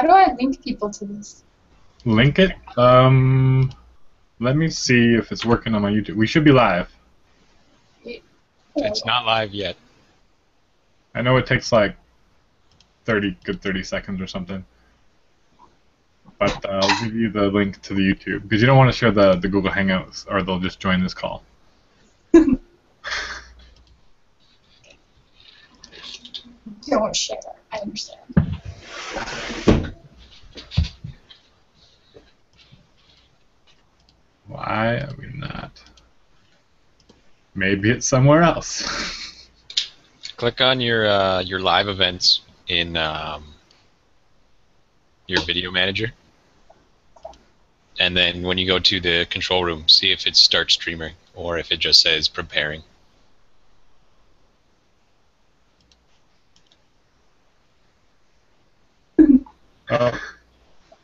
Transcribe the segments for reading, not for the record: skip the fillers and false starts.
How do I link people to this? Link it? Let me see if it's working on my YouTube. We should be live. It's not live yet. I know it takes like 30 seconds or something. But I'll give you the link to the YouTube, because you don't want to share the Google Hangouts, or they'll just join this call. Don't share. I understand. Why are we not? Maybe it's somewhere else. Click on your live events in your video manager, and then when you go to the control room, see if it starts streaming or if it just says preparing.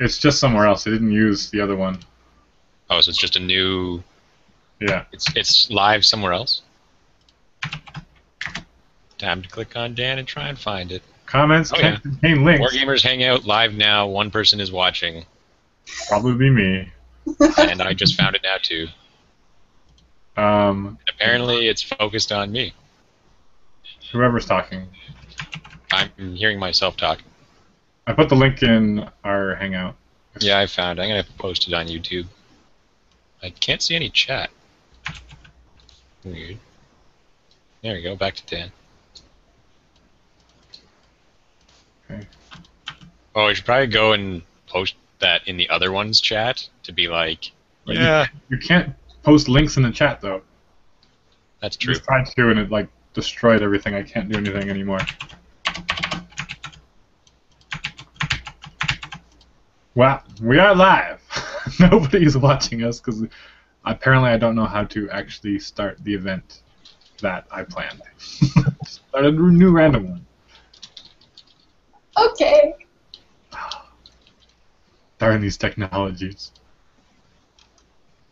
It's just somewhere else. I didn't use the other one. Oh, so it's just a new... Yeah. It's live somewhere else? Time to click on Dan and try and find it. Comments can't contain links. Wargamers Hangout live now. One person is watching. Probably be me. And I just found it now too. Apparently it's focused on me. Whoever's talking. I'm hearing myself talk. I put the link in our Hangout. Yeah, I found it. I'm going to post it on YouTube. I can't see any chat. Weird. There we go. Back to Dan. Okay. Oh, we should probably go and post that in the other one's chat to be like, yeah. You can't post links in the chat, though. That's true. I just tried to, and it like destroyed everything. I can't do anything anymore. Wow, we are live. Nobody's watching us because apparently I don't know how to actually start the event that I planned. Start a new random one. Okay. Darn these technologies.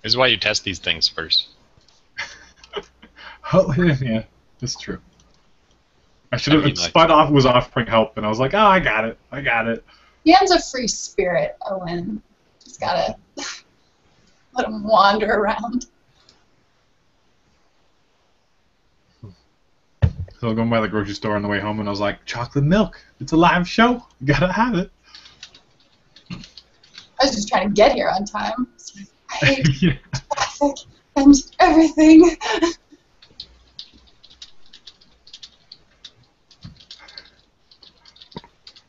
This is why you test these things first. Oh, yeah, that's true. I should have spun off was offering help, and I was like, oh, I got it. I got it. Dan's a free spirit, Owen. Just gotta let him wander around. So I was going by the grocery store on the way home, and I was like, chocolate milk. It's a live show. You gotta have it. I was just trying to get here on time. So I hate Yeah. traffic and everything.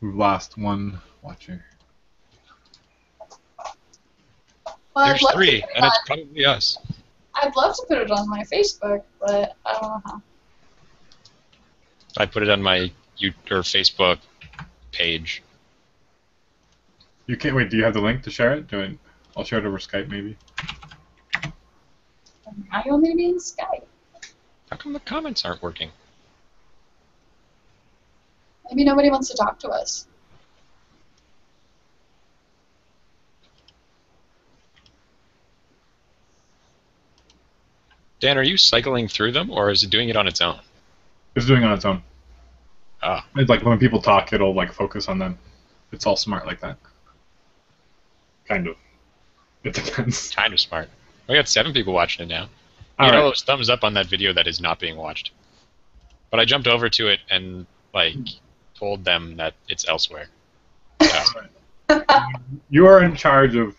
We've lost one watcher. Well, There's 3, and it's probably us. I'd love to put it on my Facebook, but I don't know how. I put it on my Facebook page. You can't wait. Do you have the link to share it? I'll share it over Skype, maybe. Now you want me to be in Skype? How come the comments aren't working? Maybe nobody wants to talk to us. Dan, are you cycling through them, or is it doing it on its own? It's doing it on its own. Ah. It's like when people talk, it'll like focus on them. It's all smart like that. Kind of. It depends. Kind of smart. We got 7 people watching it now. All You know right. those thumbs up on that video that is not being watched. But I jumped over to it and like told them that it's elsewhere. So, You are in charge of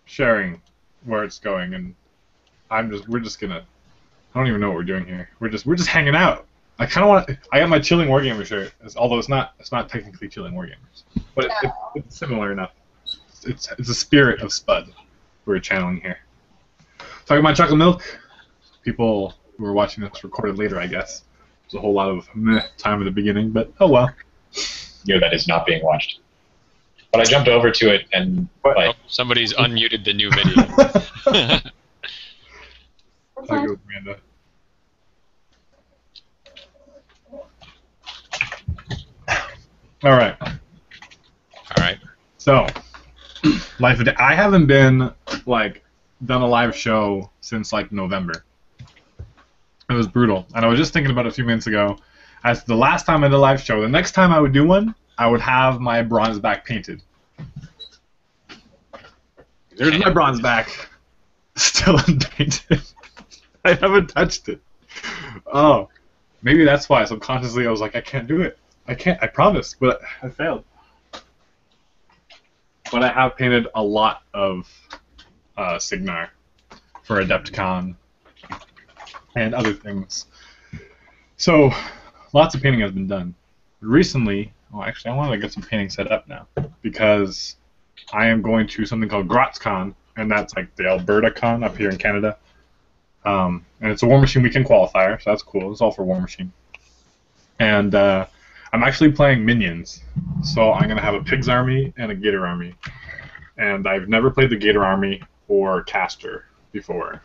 sharing where it's going, and we're just gonna. I don't even know what we're doing here. We're just hanging out. I kind of want. I got my Chilling Wargamer shirt, although it's not technically Chilling Wargamers, but it's similar enough. It's the spirit of Spud we're channeling here. Talking about chocolate milk. People who are watching this recorded later, I guess. There's a whole lot of meh time at the beginning, but oh well. yeah, that is not being watched. But I jumped over to it and like somebody's unmuted the new video. I'll go with Amanda. All right. All right. So, life of day. I haven't been like done a live show since like November. It was brutal, and I was just thinking about it a few minutes ago. As the last time I did a live show, the next time I would do one, I would have my bronze back painted There's my bronze back. Still unpainted. I haven't touched it. Oh, maybe that's why subconsciously I was like, I can't do it. I can't. I promise, but I failed. But I have painted a lot of Signar for Adepticon and other things. So lots of painting has been done. Recently, well, actually, I wanted to get some painting set up now because I am going to something called GrotzCon, and that's like the Alberta Con up here in Canada. And it's a War Machine Weekend qualifier, so that's cool. It's all for War Machine. And I'm actually playing minions, so I'm going to have a Pig's Army and a Gator Army. And I've never played the Gator Army or Caster before.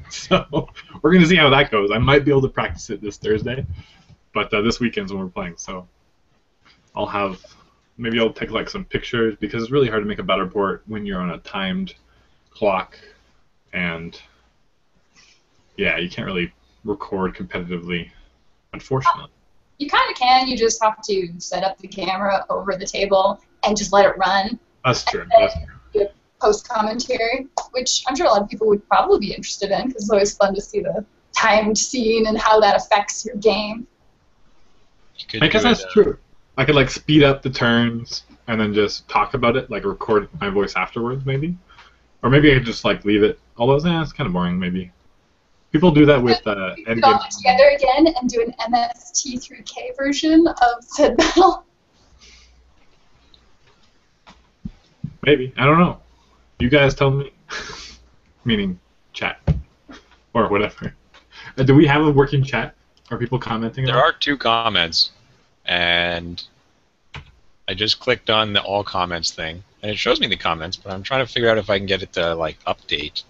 So we're going to see how that goes. I might be able to practice it this Thursday, but this weekend's when we're playing. So maybe I'll take like some pictures because it's really hard to make a battle report when you're on a timed clock, and yeah, you can't really record competitively, unfortunately. You kind of can. You just have to set up the camera over the table and just let it run. That's true. Do post commentary, which I'm sure a lot of people would probably be interested in because it's always fun to see the timed scene and how that affects your game. I guess that's true. I could like speed up the turns and then just talk about it, like record my voice afterwards, maybe, or maybe I could just like leave it. Although it's kind of boring, maybe. People do that with we could all get together again and do an MST3K version of said battle. Maybe. I don't know. You guys tell me. Meaning chat. Or whatever. Do we have a working chat? Are people commenting? There are 2 comments, and I just clicked on the all comments thing, and it shows me the comments, but I'm trying to figure out if I can get it to like update.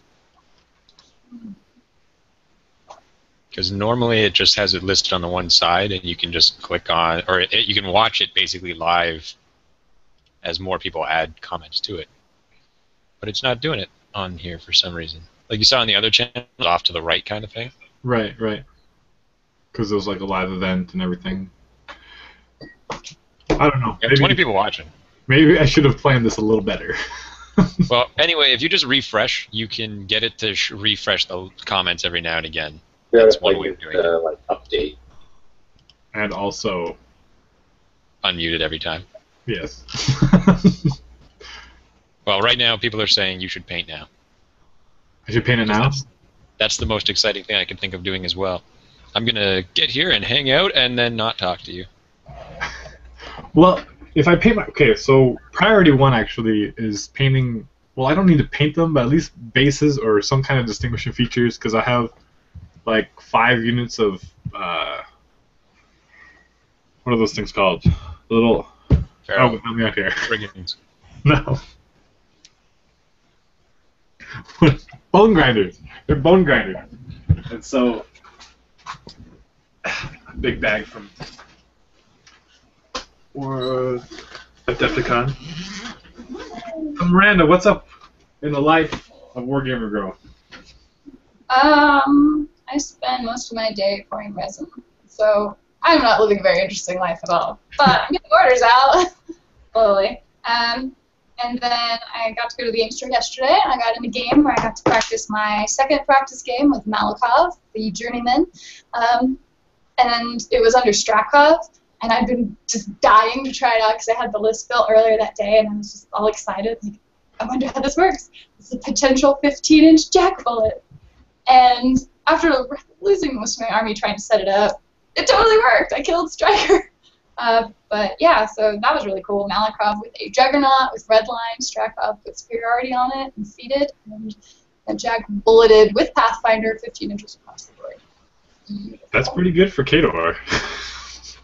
Because normally it just has it listed on the one side, and you can just click on, or you can watch it basically live as more people add comments to it. But it's not doing it on here for some reason. Like you saw on the other channel, off to the right kind of thing. Right, right. Because it was like a live event and everything. I don't know. We have 20 people watching. Maybe I should have planned this a little better. Well, anyway, if you just refresh, you can get it to refresh the comments every now and again. That's one way of doing it. Like update. And also unmute it every time. Yes. Well, right now people are saying you should paint now. I should paint it now? That's the most exciting thing I can think of doing as well. I'm going to get here and hang out and then not talk to you. Well, if I paint okay, so priority 1 actually is painting, well, I don't need to paint them, but at least bases or some kind of distinguishing features, because I have like 5 units of, what are those things called? The little, Feral. oh, help me out here. Brigands. No. Bone grinders. They're bone grinders. And so, a big bag from Adepticon. Miranda, what's up in the life of Wargamer Girl? I spend most of my day pouring resin, so I'm not living a very interesting life at all. But I'm getting orders out slowly. And then I got to go to the game store yesterday, and I got in a game where I got to practice my second practice game with Malifaux, the journeyman. And it was under Strakov, and I'd been just dying to try it out because I had the list built earlier that day, and I was just all excited. Like, I wonder how this works. It's a potential 15-inch jack bullet. And after losing most of my army trying to set it up, it totally worked. I killed Striker. But yeah, so that was really cool. Malakov with a Juggernaut with red line, Strakov with superiority on it, and seated, and a Jack bulleted with Pathfinder 15 inches across the board. Beautiful. That's pretty good for Kador.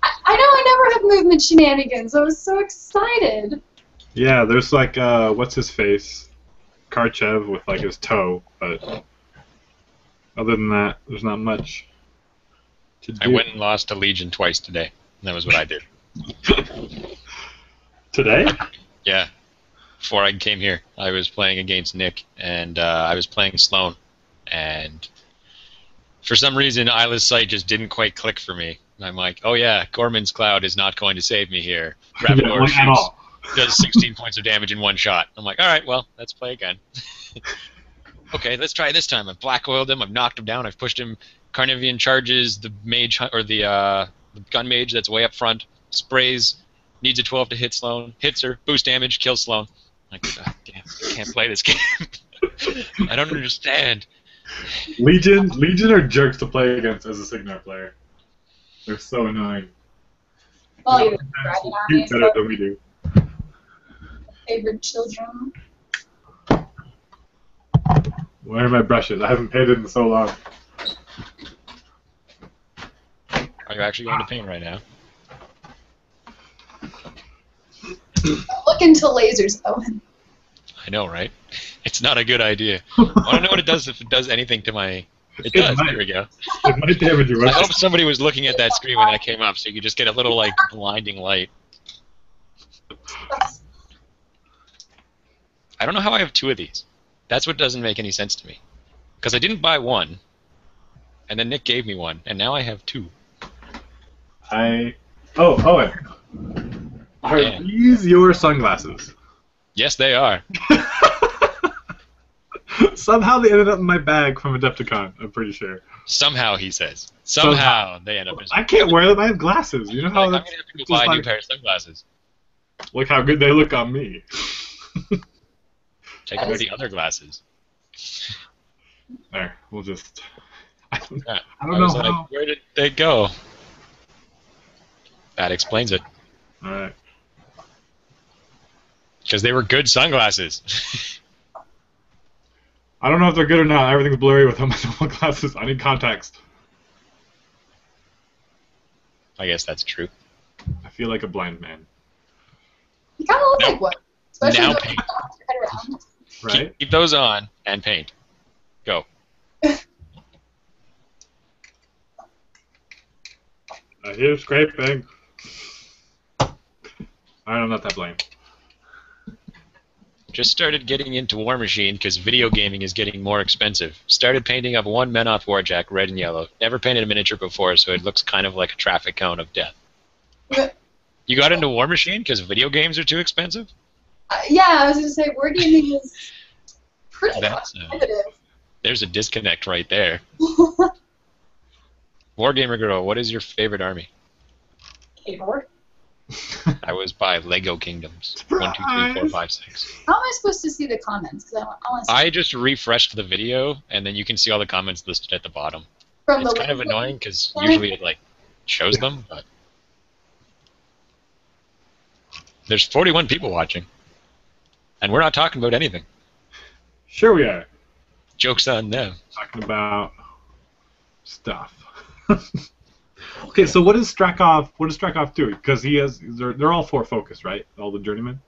I know, I never have movement shenanigans. I was so excited. Yeah, there's like, what's his face? Karchev with like his toe, but other than that, there's not much to do. I went and lost to Legion twice today. That was what I did. Today? Yeah. Before I came here, I was playing against Nick, and I was playing Sloan. And for some reason, Isla's sight just didn't quite click for me. And I'm like, oh yeah, Gorman's Cloud is not going to save me here. Ravador does 16 points of damage in one shot. I'm like, all right, well, let's play again. Okay, let's try this time. I've black oiled him. I've knocked him down. I've pushed him. Carnivian charges the mage or the gun mage that's way up front. Sprays. Needs a 12 to hit Sloan. Hits her. Boost damage. Kills Sloan. I'm like, oh, damn, I can't play this game. I don't understand. Legion are jerks to play against as a Signar player. They're so annoying. Well, you Shoot better than we do. favorite children. Where are my brushes? I haven't painted in so long. Are you actually going to paint right now? Look into lasers, Owen. I know, right? It's not a good idea. I want to know what it does if it does anything to my... It does. There we go. It might damage your I weapon. hope somebody was looking at that screen when that came up, so you could just get a little, like, blinding light. I don't know how I have 2 of these. That's what doesn't make any sense to me. Because I didn't buy one, and then Nick gave me one, and now I have 2. Oh, Owen. Are Yeah. these your sunglasses? Yes, they are. Somehow they ended up in my bag from Adepticon, I'm pretty sure. Somehow, he says. Somehow they end up in his I can't wear them, I have glasses. You know how I'm going that's to have to go buy a new like, pair of sunglasses. look how good they look on me. Take away the other glasses. There, we'll just... I don't Yeah. know was how. like, where did they go? That explains it. Alright. Because they were good sunglasses. I don't know if they're good or not. Everything's blurry with my normal glasses. I need contacts. I guess that's true. I feel like a blind man. You kind of look Now- like one. Especially now when paint. you wrap your head around. Right? Keep those on and paint. Go. I hear scraping. I'm not that blind. Just started getting into War Machine because video gaming is getting more expensive. Started painting up one Menoth Warjack, red and yellow. Never painted a miniature before, so it looks kind of like a traffic cone of death. You got into War Machine because video games are too expensive? Yeah, I was going to say, wargaming is pretty That's, competitive. There's a disconnect right there. Wargamer Girl, what is your favorite army? Kador. I was by Lego Kingdoms. 1, 2, 3, 4, 5, 6. How am I supposed to see the comments? Because I want to see I just refreshed the video, and then you can see all the comments listed at the bottom. from It's the kind of Lego- annoying because usually it like shows them, but there's 41 people watching, and we're not talking about anything. Sure we are. Joke's on them. Talking about stuff. Okay, so what does Strakov? What does Strakov do? Because he has, they're all 4 focus, right? All the journeymen.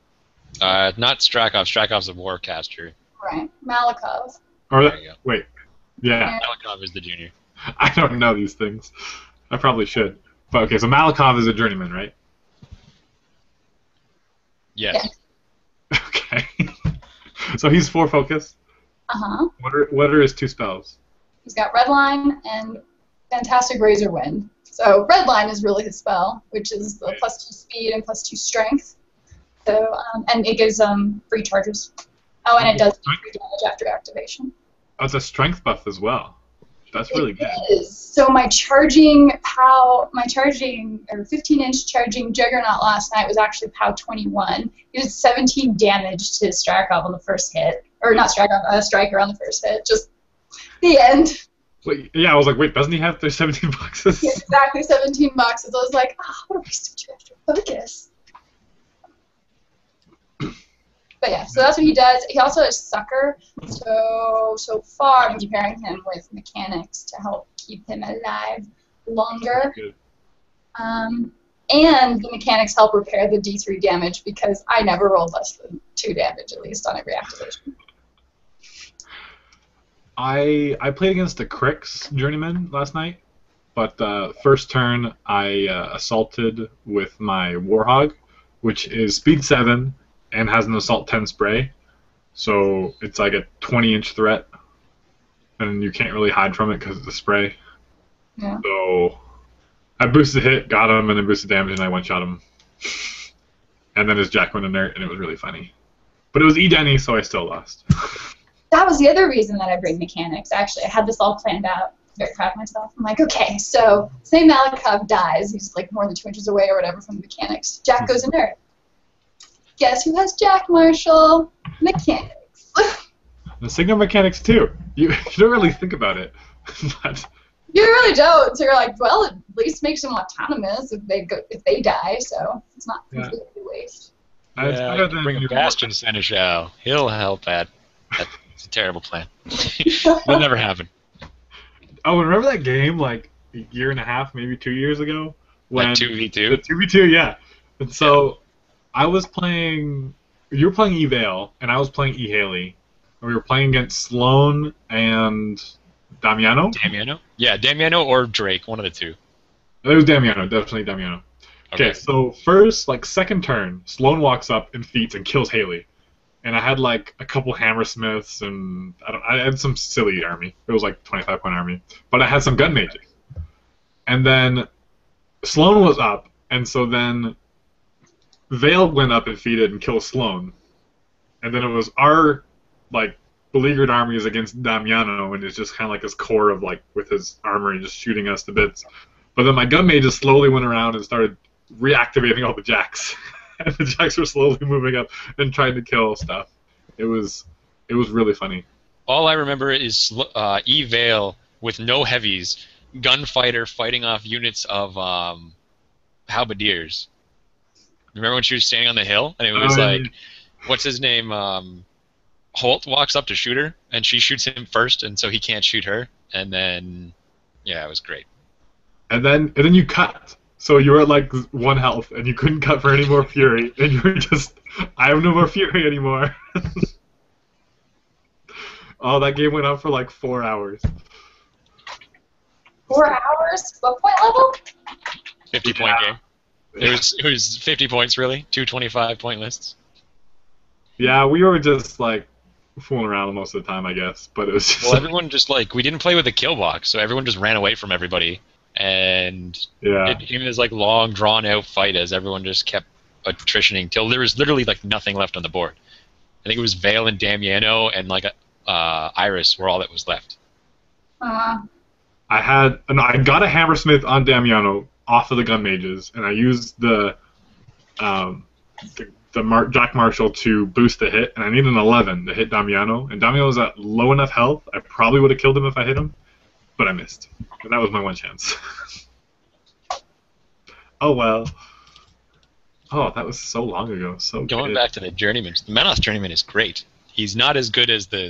Not Strakov. Strakov's a warcaster. Right. Malifaux. Or There you go. wait, yeah. Malikov is the junior. I don't know these things. I probably should. But okay, so Malakov is a journeyman, right? Yes. Yeah. Okay. So he's 4 focus. Uh-huh. What are his 2 spells? He's got Redline and Fantastic Razor Wind. So Redline is really his spell, which is the +2 speed and +2 strength. So and it gives free charges. Oh, and it does do free damage after activation. Oh, it's a strength buff as well. That's really good. It is. So my charging POW, my charging or 15-inch charging Juggernaut last night was actually POW 21. He did 17 damage to Strakov on the first hit, or not Strakov, Striker on the first hit. Just the end. Wait, yeah, I was like, wait, doesn't he have 17 boxes? Yeah, exactly 17 boxes. I was like, what a waste of 2 extra focus. But yeah, so that's what he does. He also is Sucker. So far, I'm comparing him with mechanics to help keep him alive longer. Good. And the mechanics help repair the D3 damage because I never rolled less than 2 damage at least on every activation. I played against the Cricks journeyman last night, but first turn I assaulted with my Warhog, which is speed 7 and has an assault 10 spray, so it's like a 20-inch threat, and you can't really hide from it because it's a spray. Yeah. So I boosted hit, got him, and then boosted damage, and I one-shot him. and then his Jack went inert, and it was really funny. But it was E-Denny, so I still lost. That was the other reason that I bring mechanics, actually. I had this all planned out. Very proud of myself. I'm like, okay, so say Malifaux dies. He's like more than 2 inches away or whatever from the mechanics. Jack goes inert. Guess who has Jack Marshall? Mechanics. The Signal mechanics, too. You don't really think about it. But You really don't. So you're like, well, at least makes them autonomous if they die, so it's not completely waste. It's better than bring a Bastion Seneschal. He'll help that. That's a terrible plan. It'll never happen. Oh, remember that game like a year and a half, maybe 2 years ago? When That 2v2? The 2v2, yeah. And so I was playing. You were playing E-Vale, and I was playing E-Haley. We were playing against Sloan and Damiano. Damiano? Yeah, Damiano or Drake, one of the two. It was Damiano, definitely Damiano. Okay, so first, like second turn, Sloan walks up and feats and kills Haley. And I had like a couple Hammersmiths and I had some silly army. It was like 25-point army, but I had some gun mages. And then Sloan was up, and so then Vale went up and feated and killed Sloan. And then it was our like beleaguered armies against Damiano, and it's just kind of like his core of like with his armory just shooting us to bits. But then my gun mages slowly went around and started reactivating all the jacks. And the jacks were slowly moving up and trying to kill stuff. It was really funny. All I remember is E-Vale with no heavies, gunfighter fighting off units of halberdiers. Remember when she was standing on the hill and it was what's his name? Holt walks up to shoot her and she shoots him first, and so he can't shoot her. And then, yeah, it was great. And then you cut. So you were at like 1 health, and you couldn't cut for any more fury, and you were just, I have no more fury anymore. Oh, that game went on for like 4 hours. 4 hours? What point level? 50-point game. It was 50 points, really. 2 25-point lists. Yeah, we were just like fooling around most of the time, I guess. But it was just everyone just like, we didn't play with a kill box, so everyone just ran away from everybody. And it became this like long, drawn-out fight as everyone just kept attritioning till there was literally like nothing left on the board. I think it was Vale and Damiano and like Iris were all that was left. Uh-huh. I got a Hammersmith on Damiano off of the gun mages, and I used the Jack Marshall to boost the hit, and I needed an 11 to hit Damiano, and Damiano was at low enough health. I probably would have killed him if I hit him, but I missed. And that was my one chance. Oh, well. Oh, that was so long ago. So Going back to the journeyman, the Menoth journeyman is great. He's not as good as the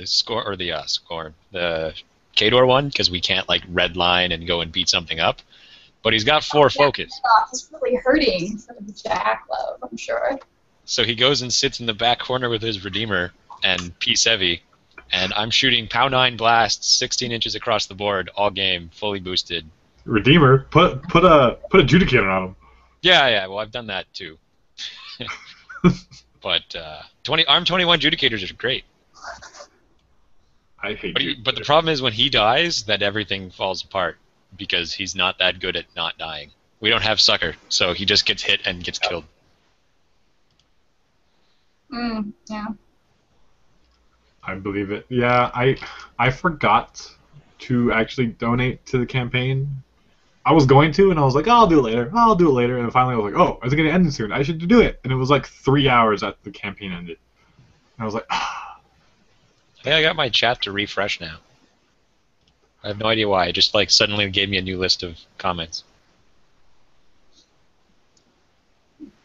the Kador one, because we can't like red line and go and beat something up. But he's got 4 focus. He's really hurting for the Jack love, I'm sure. So he goes and sits in the back corner with his Redeemer and P-Sevi. And I'm shooting POW 9 blasts 16 inches across the board all game, fully boosted. Redeemer, put a Judicator on him. Yeah. Well, I've done that too. But ARM 21 Judicators are great. I hate. But the problem is when he dies, that everything falls apart because he's not that good at not dying. We don't have Sucker, so he just gets hit and gets killed. Yeah. I believe it. Yeah, I forgot to actually donate to the campaign. I was going to, and I was like, oh, I'll do it later. And then finally I was like, oh, is it going to end soon? I should do it. And it was like 3 hours after the campaign ended. And I was like, ah. Hey, I got my chat to refresh now. I have no idea why. It just like suddenly gave me a new list of comments.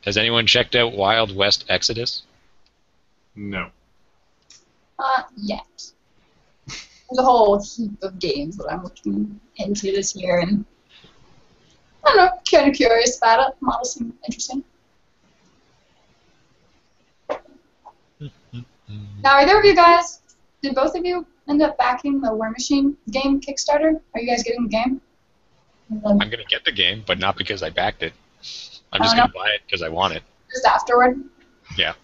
Has anyone checked out Wild West Exodus? No. Not yet. There's a whole heap of games that I'm looking into this year, and I don't know, kind of curious about it. Models seem interesting. Now, are there of you guys, did both of you end up backing the War Machine game Kickstarter? Are you guys getting the game? I'm going to get the game, but not because I backed it. I'm just going to buy it because I want it. Just afterward? Yeah.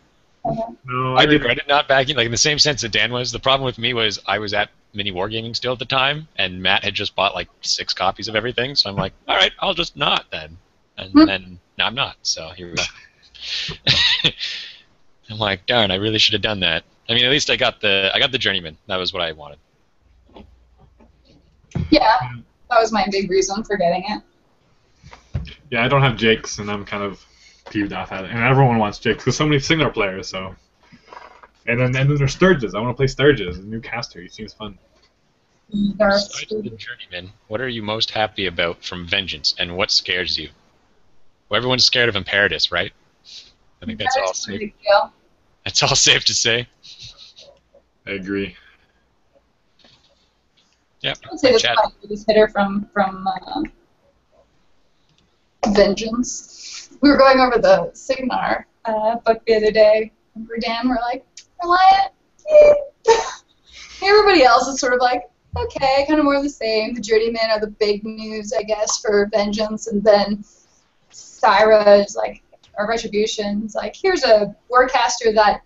Okay. No, I regretted not backing, like in the same sense that Dan was. The problem with me was I was at Mini Wargaming still at the time, and Matt had just bought like 6 copies of everything, so I'm like, all right, I'll just not then. And then now I'm not, so here we go. I'm like, darn, I really should have done that. I mean, at least I got the journeyman. That was what I wanted. Yeah, that was my big reason for getting it. Yeah, I don't have Jakes, and I'm kind of peeved off at it. And everyone wants Jakes because so many Signar players. So, and then there's Sturges. I want to play Sturges, a new caster. He seems fun. Besides the journeyman, what are you most happy about from Vengeance, and what scares you? Well, everyone's scared of Imperatus, right? I think that's all safe. That's all safe to say. I agree. Yep. I would say that's my biggest hitter from Vengeance. We were going over the Signar book the other day, and Dan were like, Reliant? Everybody else is sort of like, okay, kind of more of the same. The Journeymen are the big news, I guess, for Vengeance, and then Syra is like, or Retribution is like, here's a warcaster that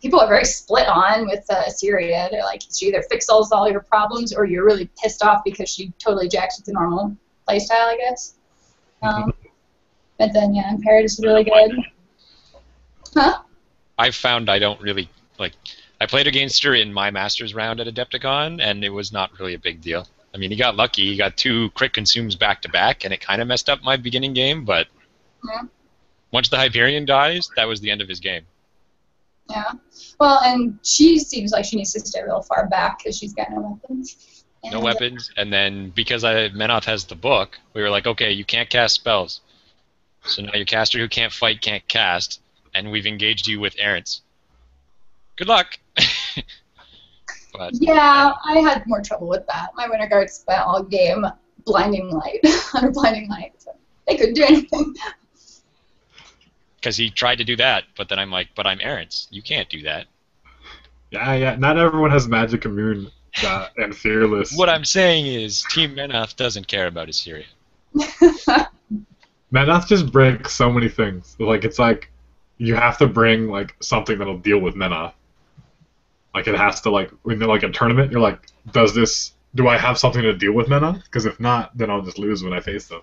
people are very split on with Syria. They're like, she either fixes all your problems, or you're really pissed off because she totally jacks with the normal playstyle, I guess. But then, yeah, Imperatus is really good. Huh? I've found I don't really, like, I played against her in my Masters round at Adepticon, and it was not really a big deal. I mean, he got lucky. He got 2 crit consumes back-to-back, and it kind of messed up my beginning game, but once the Hyperion dies, that was the end of his game. Yeah. Well, and she seems like she needs to stay real far back because she's got no weapons. No weapons, and then because Menoth has the book, we were like, okay, you can't cast spells. So now your caster who can't fight can't cast, and we've engaged you with errants. Good luck! But, yeah, I had more trouble with that. My Winter Guard spent all game blinding light, under blinding light, so they couldn't do anything. Because he tried to do that, but then I'm like, but I'm errants. You can't do that. Yeah, not everyone has Magic Immune and Fearless. What I'm saying is, Team Menoth doesn't care about Assyria. Menoth just breaks so many things. Like, it's like, you have to bring, like, something that'll deal with Menoth. Like, it has to, like, when you're, like, a tournament, you're like, do I have something to deal with Menoth? Because if not, then I'll just lose when I face them.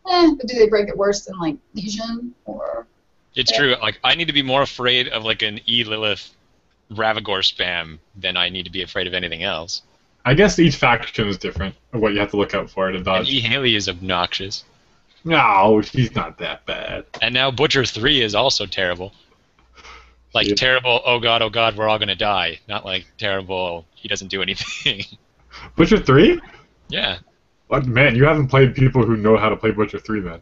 But do they break it worse than, like, Legion, or... It's true. Like, I need to be more afraid of, like, an E-Lilith Ravagore spam than I need to be afraid of anything else. I guess each faction is different of what you have to look out for to dodge. And E-Haley is obnoxious. No, he's not that bad. And now Butcher 3 is also terrible. Like, Yeah. terrible, oh god, we're all gonna die. Not like terrible, he doesn't do anything. Butcher 3? Yeah. What, man, you haven't played people who know how to play Butcher 3 then.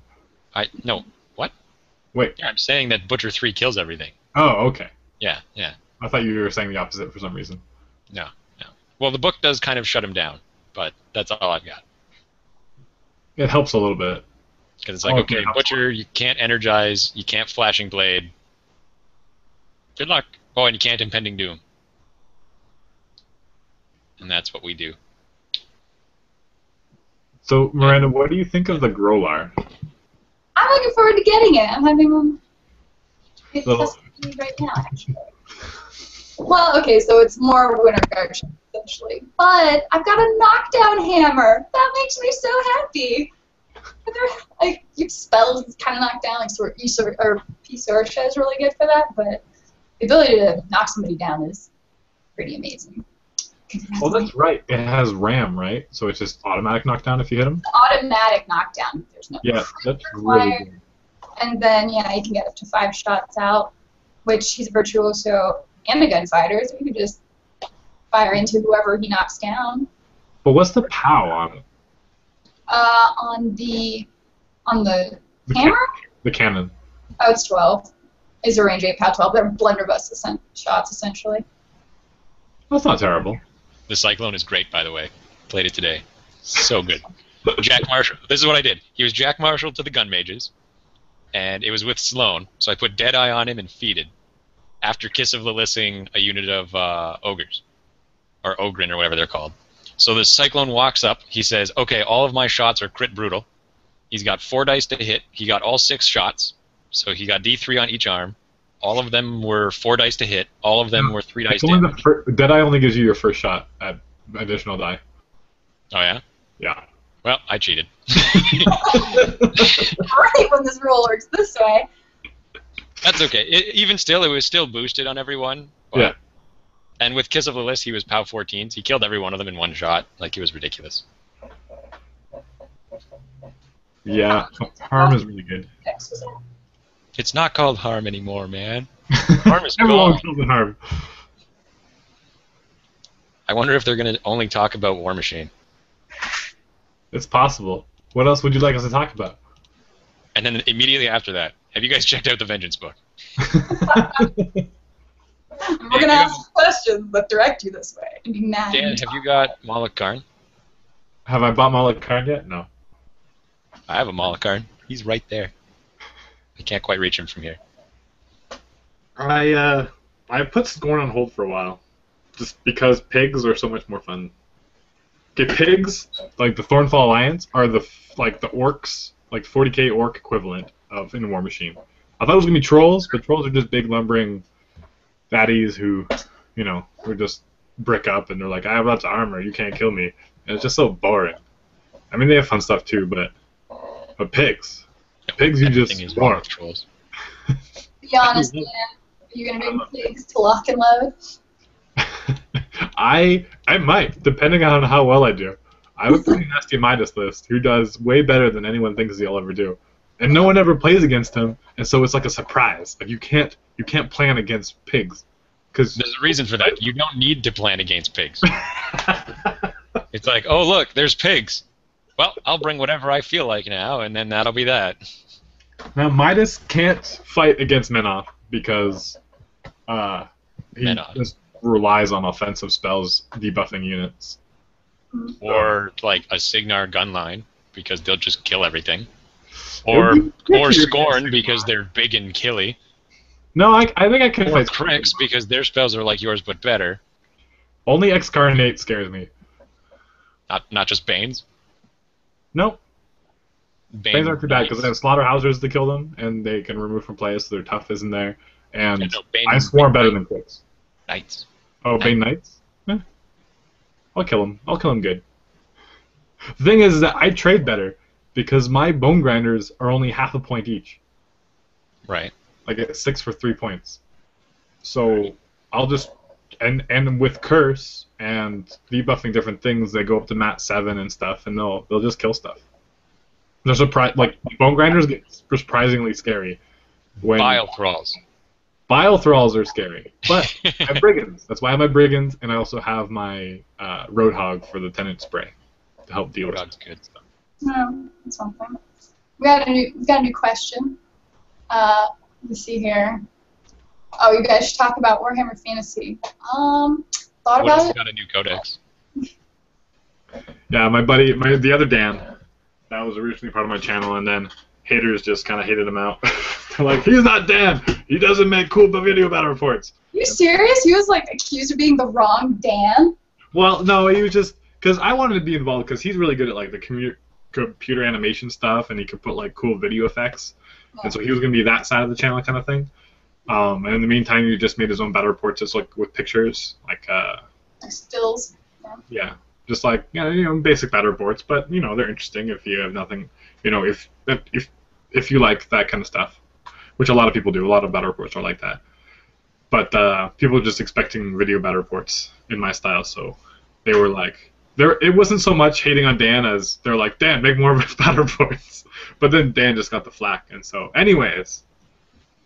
No, what? Wait. Yeah, I'm saying that Butcher 3 kills everything. Oh, okay. Yeah. I thought you were saying the opposite for some reason. No. Well, the book does kind of shut him down, but that's all I've got. It helps a little bit. Because it's like, okay, Butcher, you can't energize, you can't Flashing Blade. Good luck. Oh, and you can't Impending Doom. And that's what we do. So, Miranda, what do you think of the Grolar? I'm looking forward to getting it. I'm having one right now, actually. Well, okay, so it's more Winter Guard, essentially. But I've got a knockdown hammer. That makes me so happy. Like, your spells kind of knock down, like P-Sorsha is really good for that, but the ability to knock somebody down is pretty amazing. Well, that's right. It has RAM, right? So it's just automatic knockdown if you hit him? Automatic knockdown. There's no that's really good. And then, yeah, you can get up to 5 shots out, which he's a virtuoso and a gunfighter, so you can just fire into whoever he knocks down. But what's the POW on it? On the hammer? The cannon. Oh, it's 12. Is a range 8 POW 12. They're blunderbuss shots, essentially. That's not terrible. The Cyclone is great, by the way. Played it today. So good. Jack Marshall. This is what I did. He was Jack Marshall to the Gun Mages, and it was with Sloan, so I put Deadeye on him and feeded. After Kiss of Lilithing, a unit of Ogres. Or Ogrin, or whatever they're called. So the Cyclone walks up. He says, okay, all of my shots are crit brutal. He's got 4 dice to hit. He got all 6 shots. So he got D3 on each arm. All of them were 4 dice to hit. All of them were 3 dice damage. Deadeye only gives you your first shot at additional die. Oh, yeah? Yeah. Well, I cheated. Right, when this rule works this way. That's okay. Even still, it was still boosted on everyone. But, Yeah. And with Kiss of the List, he was POW 14s. He killed every one of them in one shot. Like, it was ridiculous. Yeah, harm is really good. It's not called harm anymore, man. Harm is Everyone gone. kills the harm. I wonder if they're going to only talk about War Machine. It's possible. What else would you like us to talk about? And then immediately after that, have you guys checked out the Vengeance book? We're gonna ask questions that direct you this way. And be mad. Dan, have you got Malak Karn? Have I bought Malak Karn yet? No. I have a Malak Karn. He's right there. I can't quite reach him from here. I put Scorn on hold for a while, just because pigs are so much more fun. Okay, pigs, like the Thornfall Alliance, are the orcs, like 40k orc equivalent of in War Machine. I thought it was gonna be trolls, but trolls are just big lumbering fatties who, who just brick up and they're like, I have lots of armor, you can't kill me. And it's just so boring. I mean, they have fun stuff too, but pigs, you just warm trolls. Be honest, man. Are you gonna bring pigs to lock and load? I might, depending on how well I do. I have a pretty nasty Midas list who does way better than anyone thinks he'll ever do. And no one ever plays against him, and so it's like a surprise. Like you can't plan against pigs, because there's a reason for that. You don't need to plan against pigs. It's like, oh look, there's pigs. Well, I'll bring whatever I feel like now, and then that'll be that. Now Midas can't fight against Menoth because he just relies on offensive spells debuffing units. Or like a Signar gun line because they'll just kill everything. Or Scorn because they're big and killy. No, I think I can or fight Cricks because their spells are like yours but better. Only Excarnate scares me. Not just Banes? Nope. Banes aren't too bad because they have Slaughterhousers to kill them, and they can remove from play, so their tough isn't there. And I swarm better than Cricks. Knights. Oh, Bane Knights? I'll kill him. I'll kill him good. The thing is that I trade better because my Bone Grinders are only half a point each. Right. I get 6 for 3 points. So I'll just and with Curse and debuffing different things, they go up to Mat 7 and stuff, and they'll just kill stuff. They're like Bone Grinders get surprisingly scary. Bile Thralls. Bile Thralls are scary, but I have Brigands. That's why I have my Brigands, and I also have my Roadhog for the Tenant Spray to help deal with Roadhog's good stuff. No, that's one thing. We got a new question. Let's see here. Oh, you guys should talk about Warhammer Fantasy. Thought about it. Got a new codex. Yeah, my buddy, the other Dan, that was originally part of my channel, and then haters just kind of hated him out. They're like, he's not Dan. He doesn't make cool video battle reports. You serious? He was like accused of being the wrong Dan. Well, no, he was just because I wanted to be involved because he's really good at like the computer animation stuff, and he could put like cool video effects, and so he was gonna be that side of the channel kind of thing. And in the meantime, he just made his own battle reports, just like with pictures, like stills. Yeah, just like basic battle reports, but they're interesting if you have nothing, if you like that kind of stuff, which a lot of people do. A lot of battle reports are like that, but people are just expecting video battle reports in my style, so they were like, it wasn't so much hating on Dan as they're like, Dan, make more battle reports, but then Dan just got the flack, and so anyways.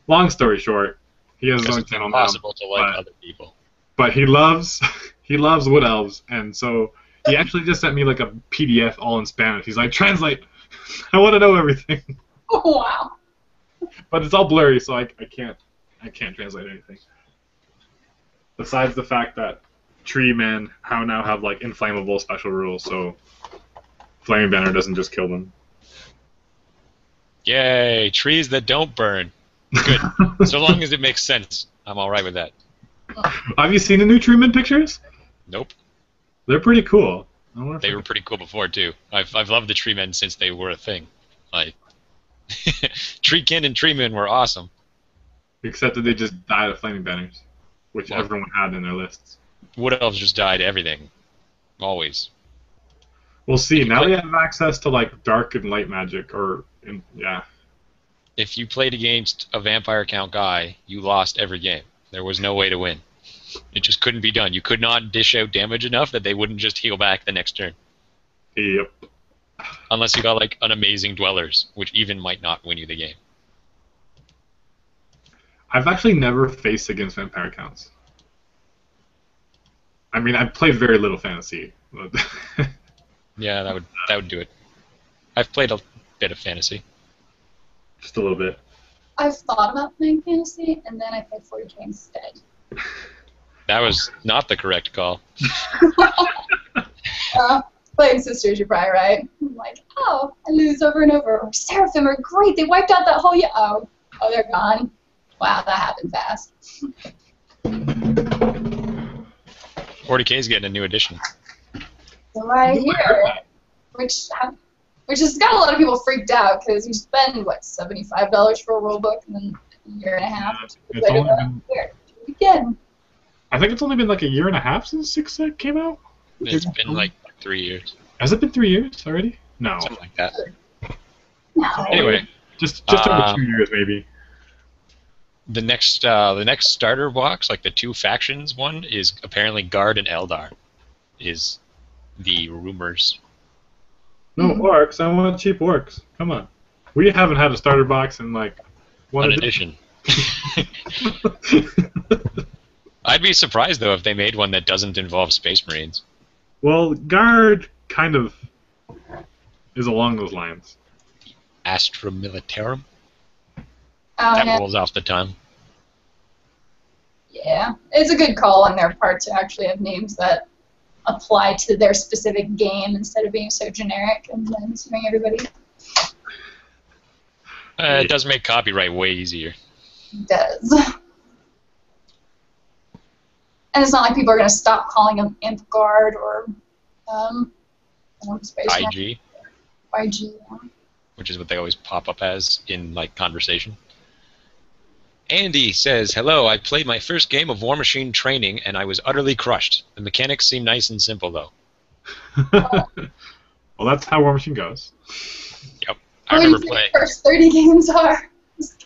Long story short, he has his own channel now. It's impossible to like other people. But he loves Wood Elves, and so he actually just sent me like a PDF all in Spanish. He's like, translate. I want to know everything. Oh, wow. But it's all blurry, so I can't translate anything. Besides the fact that tree men now have like inflammable special rules, so Flaming Banner doesn't just kill them. Yay! Trees that don't burn. Good. So long as it makes sense, I'm all right with that. Have you seen the new Treeman pictures? Nope. They're pretty cool. They were pretty cool before too. I've loved the Treemen since they were a thing. Like Treekin and Treemen were awesome. Except that they just died of Flaming Banners, which everyone had in their lists. Wood Elves just died everything. Always. We'll see. Now we have access to like dark and light magic, yeah. if you played against a vampire count guy, you lost every game. There was no way to win. It just couldn't be done. You could not dish out damage enough that they wouldn't just heal back the next turn. Yep. Unless you got like an amazing dwellers, which even might not win you the game. I've actually never faced against vampire counts. I mean, I've played very little fantasy. But Yeah, that would do it. I've played a bit of fantasy. just a little bit. I've thought about playing fantasy, and then I played 40k instead. That was not the correct call. Playing Sisters, you're probably right. I'm like, oh, I lose over and over. Or Seraphim are great. They wiped out that whole oh, they're gone. Wow, that happened fast. 40k is getting a new edition. So right here, which has got a lot of people freaked out because you spend what $75 for a rule book and then a year and a half. It's only been, again. I think it's only been like a year and a half since 6 came out. It's been like 3 years. Has it been 3 years already? No. Something like that. No. Anyway, just over 2 years maybe. the next starter box, like the 2 factions one, is apparently Guard and Eldar. Is the rumors. No orcs. I want cheap orcs. Come on. We haven't had a starter box in like One edition. I'd be surprised though if they made one that doesn't involve Space Marines. Well, Guard kind of is along those lines. Astra Militarum. Oh, That yeah. rolls off the tongue. Yeah, it's a good call on their part to actually have names that apply to their specific game instead of being so generic and then suing everybody. It does make copyright way easier. It does. And it's not like people are going to stop calling them Imp Guard or Space IG, YG. Yeah. which is what they always pop up as in like conversation. Andy says, hello, I played my first game of War Machine training and I was utterly crushed. The mechanics seem nice and simple though. Well, that's how War Machine goes. Yep. I remember playing. First 30 games are.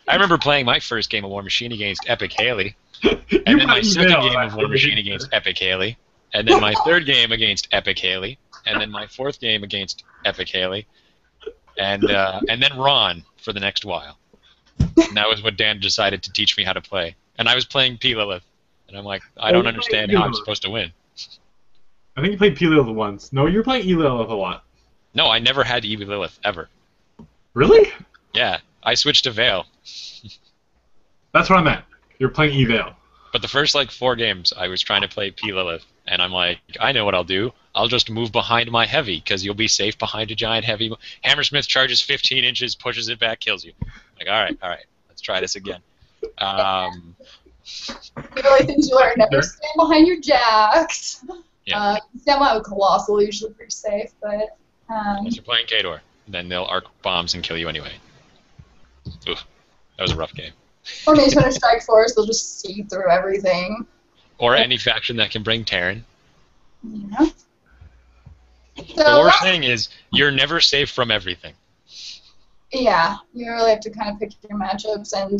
I remember playing my first game of War Machine against Epic Haley, and then my second game of War Machine against Epic Haley, and then my third game against Epic Haley, and then my fourth game against Epic Haley, and then Ron for the next while. And that was what Dan decided to teach me how to play. And I was playing P. Lilith, and I'm like, I don't understand how I'm supposed to win. I think you played P. Lilith once. No, you were playing E. Lilith a lot. No, I never had E. Lilith ever. Really? Yeah, I switched to Veil. That's what I meant. You're playing E. Veil. But the first, like, 4 games, I was trying to play P. Lilith, and I'm like, I know what I'll do. I'll just move behind my heavy, because you'll be safe behind a giant heavy. Hammersmith charges 15 inches, pushes it back, kills you. Like, all right, let's try this again. The only things you learn, never stand behind your jacks. Yeah. Stand behind a Colossal, usually pretty safe, but... Unless you're playing Kador, then they'll arc bombs and kill you anyway. Oof, that was a rough game. Or maybe when a strike force, they'll just see through everything. Or any faction that can bring Terran. Yeah. So The worst thing is, you're never safe from everything. yeah, you really have to kind of pick your matchups, and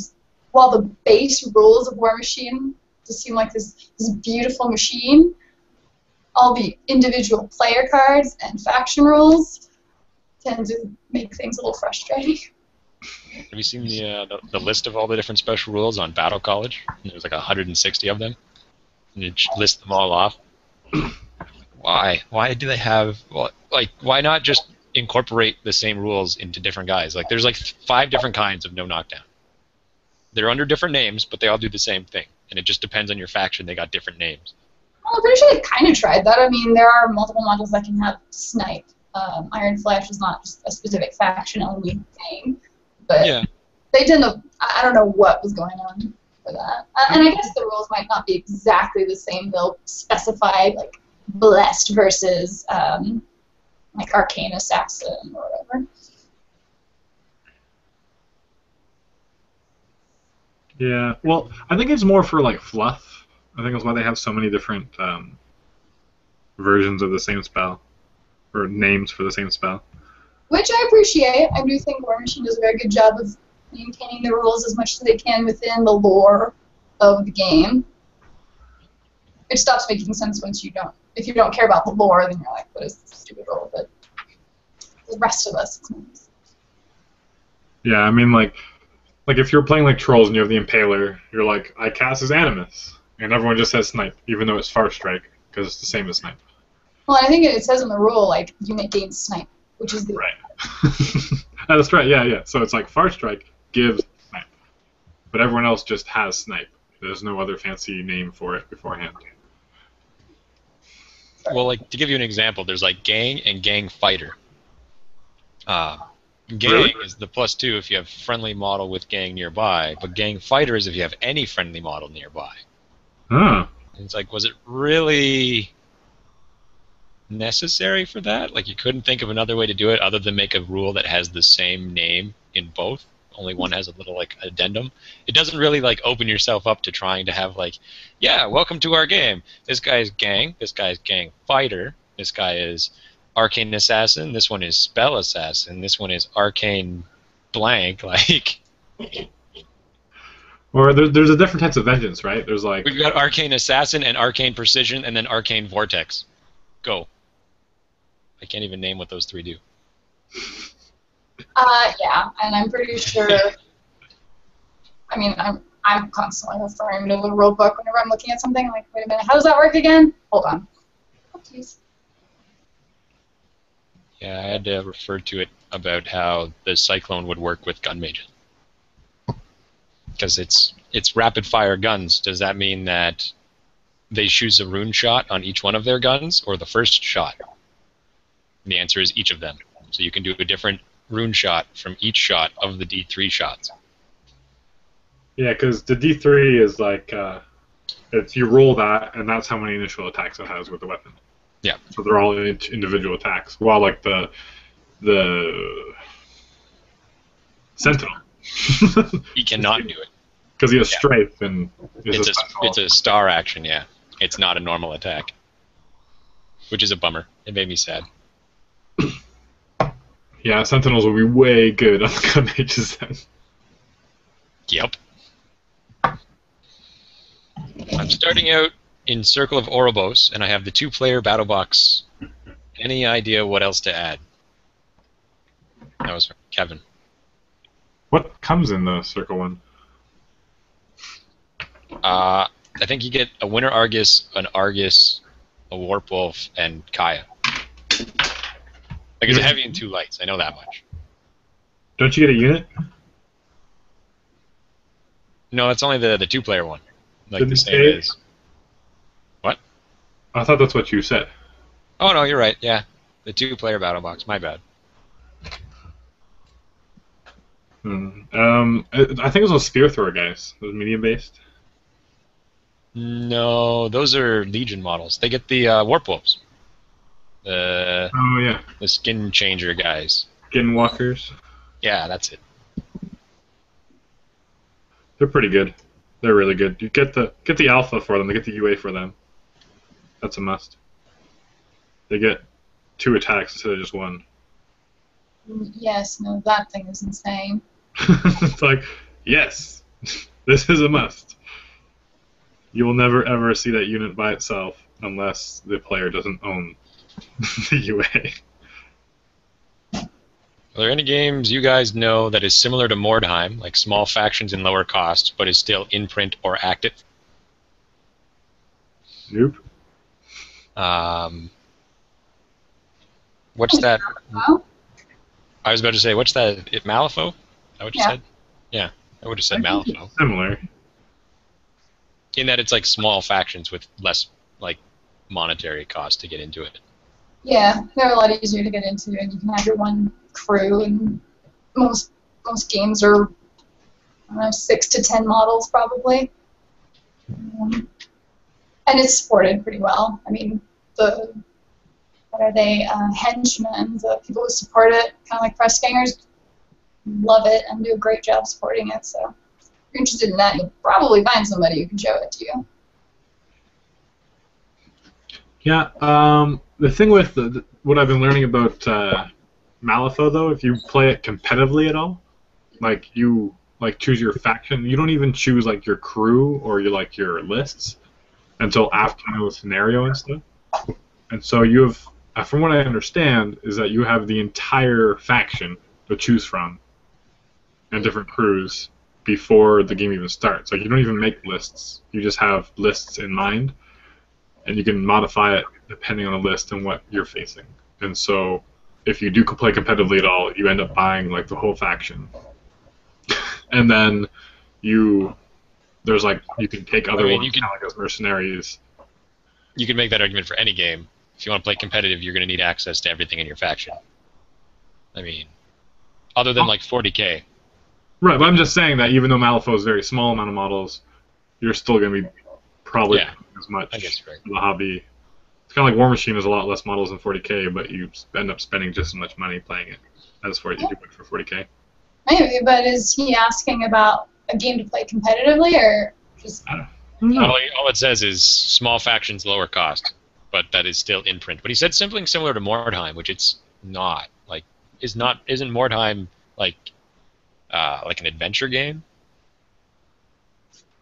while the base rules of War Machine just seem like this beautiful machine, all the individual player cards and faction rules tend to make things a little frustrating. Have you seen the list of all the different special rules on Battle College? There's like 160 of them. And you just list them all off. Why? Why do they have... Well, like, why not just incorporate the same rules into different guys? Like, there's like 5 different kinds of no knockdown. They're under different names, but they all do the same thing. And it just depends on your faction. They got different names. Well, I'm pretty sure they kind of tried that. I mean, there are multiple modules that can have snipe. Iron Flesh is not just a specific faction-only thing. But Yeah. they didn't. I don't know what was going on for that. And I guess the rules might not be exactly the same. They'll specify like blessed versus like arcane assassin or whatever. Yeah. Well, I think it's more for like fluff. I think that's why they have so many different versions of the same spell, or names for the same spell. Which I appreciate. I do think War Machine does a very good job of maintaining the rules as much as they can within the lore of the game. It stops making sense once you don't. If you don't care about the lore, then you're like, what is this stupid rule? But the rest of us, it's nice. Yeah, I mean, like if you're playing like Trolls and you have the Impaler, you're like, I cast as Animus, and everyone just says Snipe, even though it's Far Strike, because it's the same as Snipe. Well, I think it says in the rule, like, unit gains Snipe, which is the... Right. That's right, yeah. So it's like Far Strike gives Snipe. But everyone else just has Snipe. There's no other fancy name for it beforehand. Well, like, to give you an example, there's like Gang and Gang Fighter. Gang Really? is the +2 if you have friendly model with Gang nearby, but Gang Fighter is if you have any friendly model nearby. Huh. And it's like, was it really necessary for that? Like, you couldn't think of another way to do it other than make a rule that has the same name in both. Only one has a little, like, addendum. It doesn't really, like, open yourself up to trying to have, like, yeah, welcome to our game. This guy's Gang. This guy's Gang Fighter. This guy is Arcane Assassin. This one is Spell Assassin. This one is Arcane Blank. Like... Or there's a different types of vengeance, right? There's like... We've got Arcane Assassin and Arcane Precision and then Arcane Vortex. Go. I can't even name what those three do. Yeah, and I'm pretty sure... I mean, I'm constantly referring to the rule book whenever I'm looking at something. Like, wait a minute, how does that work again? Hold on. Oh, please. Yeah, I had to refer to it about how the Cyclone would work with gun mages. Because it's rapid-fire guns. Does that mean that they choose a rune shot on each one of their guns, or the first shot? And the answer is each of them. So you can do a different rune shot from each shot of the D3 shots. Yeah, because the D3 is like, it's you roll that, and that's how many initial attacks it has with the weapon. Yeah. So they're all individual attacks. While like the Sentinel. He cannot do it. Because he has strafe and It's a star action, yeah. It's not a normal attack. Which is a bummer. It made me sad. Yeah, Sentinels will be way good on the gun mages then. Yep. I'm starting out in Circle of Orboros, and I have the 2-player battle box. Any idea what else to add? That was from Kevin. What comes in the circle one? I think you get a Winter Argus, an Argus, a Warp Wolf, and Kaya. Like, it's a heavy and 2 lights. I know that much. Don't you get a unit? No, it's only the 2-player one. Like Didn't the same say- as. What? I thought that's what you said. Oh no, you're right. Yeah, the 2-player battle box. My bad. I think it was those spear thrower guys. Those medium based. No, those are Legion models. They get the Warp Wolves. The Oh yeah. the skin changer guys. Skinwalkers. Yeah, that's it. They're pretty good. They're really good. You get the alpha for them. They get the UA for them. That's a must. They get 2 attacks instead of just 1. Yes, no, that thing is insane. It's like, yes, this is a must. You will never ever see that unit by itself unless the player doesn't own the UA. Are there any games you guys know that is similar to Mordheim, like small factions and lower cost, but is still in print or active? Nope. What's that? Well, I was about to say, what's that? Malifaux? Is that what you Yeah. said? Yeah, I would have said Malifaux. Similar. In that it's like small factions with less like monetary cost to get into it. yeah, they're a lot easier to get into, and you can have your one crew, and most games are, I don't know, 6 to 10 models probably. And it's supported pretty well. I mean, what are they, henchmen, the people who support it, kind of like press gangers, love it and do a great job supporting it. So if you're interested in that, you'll probably find somebody who can show it to you. Yeah. The thing with what I've been learning about Malifaux, though, if you play it competitively at all, like you like choose your faction. You don't even choose like your crew or your lists until after you know the scenario and stuff. And so you have, from what I understand, is that you have the entire faction to choose from and different crews before the game even starts. Like you don't even make lists. You just have lists in mind, and you can modify it depending on the list and what you're facing. And so if you do play competitively at all, you end up buying like the whole faction. And then you can take other ones kind of like as mercenaries. You can make that argument for any game. If you want to play competitive, you're going to need access to everything in your faction. I mean, other than like 40k. Right, but I'm just saying that even though Malifaux is a very small amount of models, you're still going to be probably as much for the hobby. It's kind of like War Machine has a lot less models than 40k, but you end up spending just as much money playing it as you do for 40k. Maybe, but is he asking about a game to play competitively, or just... I don't know. All it says is small factions, lower cost, but that is still in print. But he said something similar to Mordheim, which it's not. Like, isn't Mordheim like an adventure game?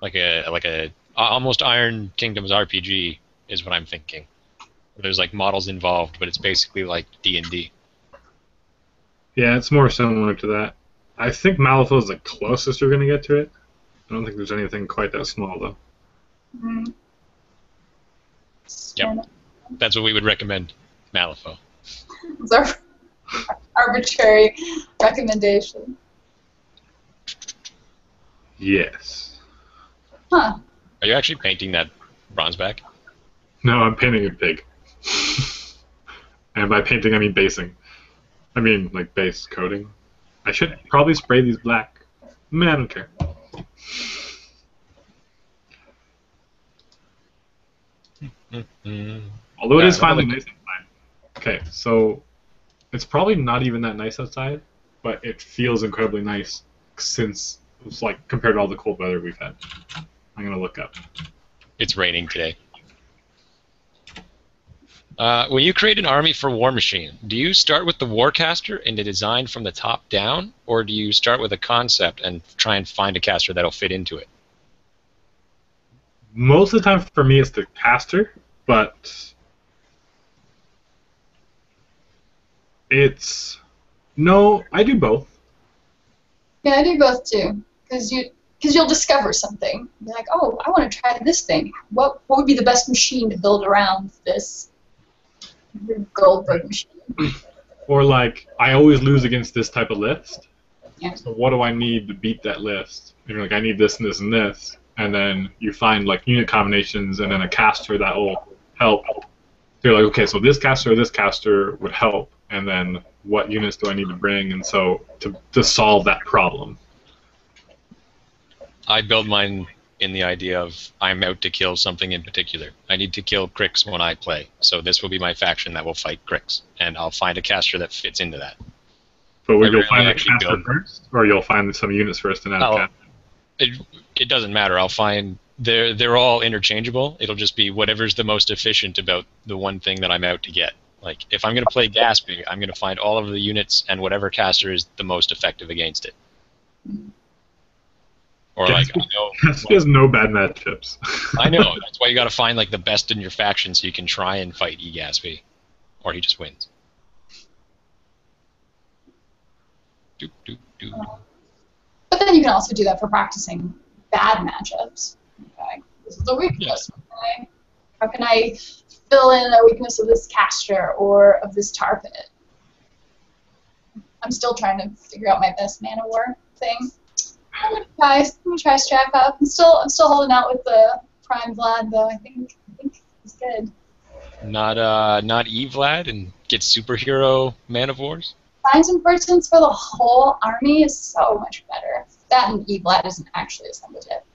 Like a almost Iron Kingdoms RPG is what I'm thinking. There's like models involved, but it's basically like D&D. Yeah, it's more similar to that. I think Malifaux is the closest you're going to get to it. I don't think there's anything quite that small, though. Mm. Yep. That's what we would recommend, Malifaux. It's our arbitrary recommendation. Yes. Huh. Are you actually painting that bronze back? No, I'm painting a pig. And by painting, I mean basing. I mean, like, base coating. I should probably spray these black. Man, I don't care. Although it is finally nice outside. Okay, so it's probably not even that nice outside, but it feels incredibly nice since it's like compared to all the cold weather we've had. I'm gonna look up. It's raining today. When you create an army for War Machine, do you start with the Warcaster and design from the top down, or do you start with a concept and try and find a caster that'll fit into it? Most of the time for me it's the caster, but I do both. Yeah, I do both too, because you'll discover something. You're like, oh, I want to try this thing. What would be the best machine to build around this Goldberg machine? Or like, I always lose against this type of list. Yeah. So what do I need to beat that list? You're like, I need this and this and this, and then you find like unit combinations and then a caster that will help. So you're like, okay, so this caster or this caster would help, and then what units do I need to bring? And so to solve that problem. I build mine in the idea of I'm out to kill something in particular. I need to kill Cricks when I play, so this will be my faction that will fight Cricks, and I'll find a caster that fits into that. But you'll find the caster first, or you'll find some units first and add a caster? It doesn't matter. I'll find they're all interchangeable. It'll just be whatever's the most efficient about the one thing that I'm out to get. Like, if I'm going to play Gaspy, I'm going to find all of the units and whatever caster is the most effective against it. Or like, I know Gaspy has no bad matchups. I know. That's why you got to find like the best in your faction so you can try and fight Gaspy, or he just wins. Doop, doop, doop. But then you can also do that for practicing bad matchups. Okay, this is a weakness. Okay. How can I fill in a weakness of this caster or of this tar pit? I'm still trying to figure out my best mana war thing. I'm gonna try Strap Up. I'm still holding out with the Prime Vlad though. I think he's good. Not E Vlad and get superhero Man of Wars. Signs and Portents for the whole army is so much better. That and E Vlad isn't actually assembled yet.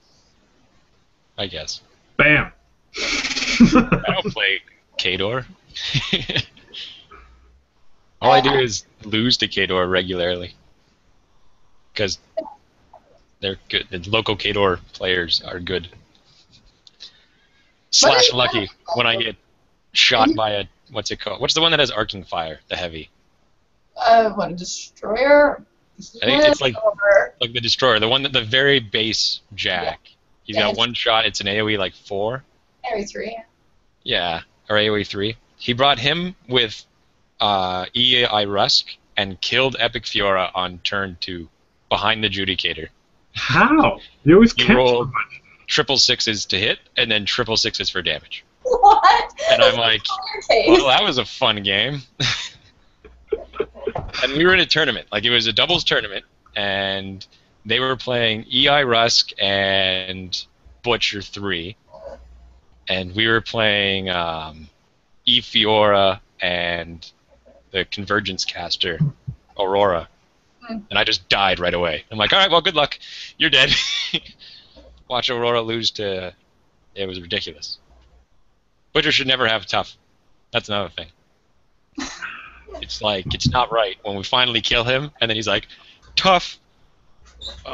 I guess. Bam. I don't play Kador. All I do is lose to Kador regularly. Because they're good. The local Kador players are good. Slash lucky when I get shot by a... What's it called? What's the one that has arcing fire? The heavy. What, a destroyer? I think it's like over. the Destroyer, the one that the very base Jack. Yeah. He's got one shot. It's an AOE like 4. AOE 3. Yeah, or AOE 3. He brought him with EI Rusk and killed Epic Fiora on turn 2 behind the Judicator. How? You always He catch rolled so much. triple sixes to hit and then triple sixes for damage. What? And I'm like, well, that was a fun game. And we were in a tournament. Like, it was a doubles tournament, and they were playing EI Rusk and Butcher 3. And we were playing E Fiora and the Convergence caster, Aurora. And I just died right away. I'm like, all right, well, good luck. You're dead. Watch Aurora lose to... It was ridiculous. Butcher should never have tough. That's another thing. It's like, it's not right. When we finally kill him, and then he's like, tough. You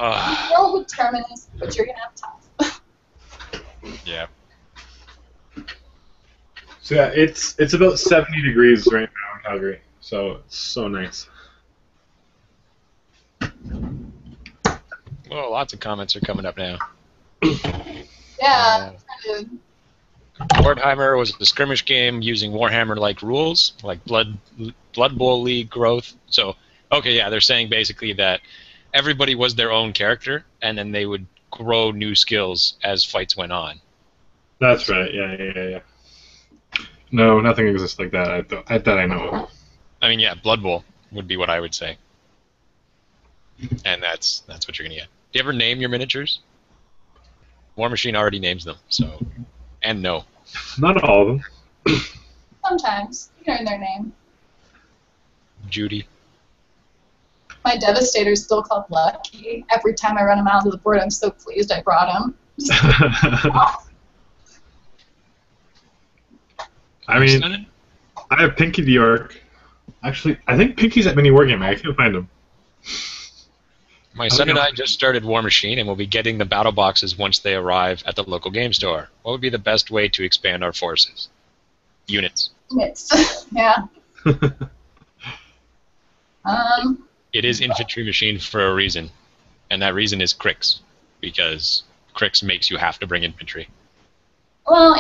roll with Terminus, but you're going to have tough. Yeah. So yeah, it's about 70 degrees right now in Calgary. So it's so nice. Well, lots of comments are coming up now. Yeah. Warhammer was a skirmish game using Warhammer-like rules, like Blood Bowl League growth. So, okay, yeah, they're saying basically that everybody was their own character, and then they would grow new skills as fights went on. That's right. Yeah. No, nothing exists like that. That I know of. I mean, yeah, Blood Bowl would be what I would say, and that's what you're gonna get. Do you ever name your miniatures? War Machine already names them, so. And no. Not all of them. Sometimes. You know their name. Judy. My Devastator's still called Lucky. Every time I run him out of the board, I'm so pleased I brought him. I mean, I have Pinky the Orc. Actually, I think Pinky's at Mini Wargaming. I can't find him. My son and I just started War Machine, and we'll be getting the battle boxes once they arrive at the local game store. What would be the best way to expand our forces? Units. Units. Yeah. It is Infantry Machine for a reason, and that reason is Cricks, because Cricks makes you have to bring infantry. Well,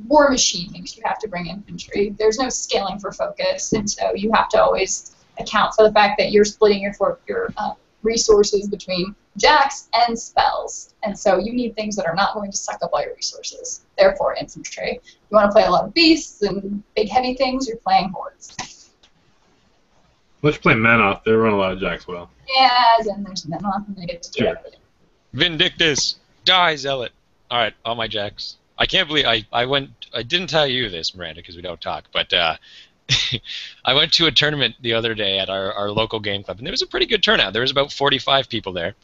War Machine makes you have to bring infantry. There's no scaling for focus, and so you have to always account for the fact that you're splitting your resources between jacks and spells, and so you need things that are not going to suck up all your resources. Therefore, infantry. If you want to play a lot of beasts and big heavy things, you're playing hordes. Let's play Menoth. They run a lot of jacks well. Yeah, then there's Menoth, and they get to do everything. Vindictus! Die, Zealot! Alright, all my jacks. I can't believe I didn't tell you this, Miranda, because we don't talk, but I went to a tournament the other day at our local game club, and there was a pretty good turnout. There was about 45 people there.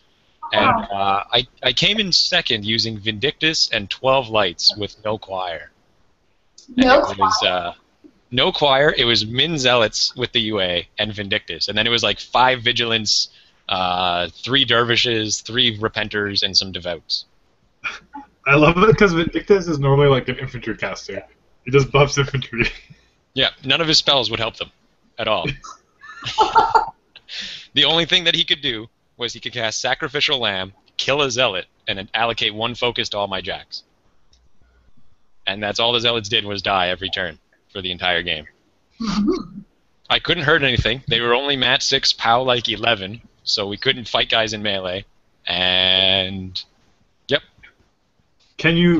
And I came in second using Vindictus and 12 lights with no choir. No choir. It was Min Zealots with the UA and Vindictus. And then it was like 5 Vigilants, 3 Dervishes, 3 Repenters, and some Devouts. I love it because Vindictus is normally like an infantry caster. He just buffs infantry. Yeah, none of his spells would help them at all. The only thing that he could do was he could cast Sacrificial Lamb, kill a Zealot, and then allocate 1 focus to all my jacks. And that's all the Zealots did was die every turn for the entire game. I couldn't hurt anything. They were only Mat 6, POW like 11, so we couldn't fight guys in melee. And yep.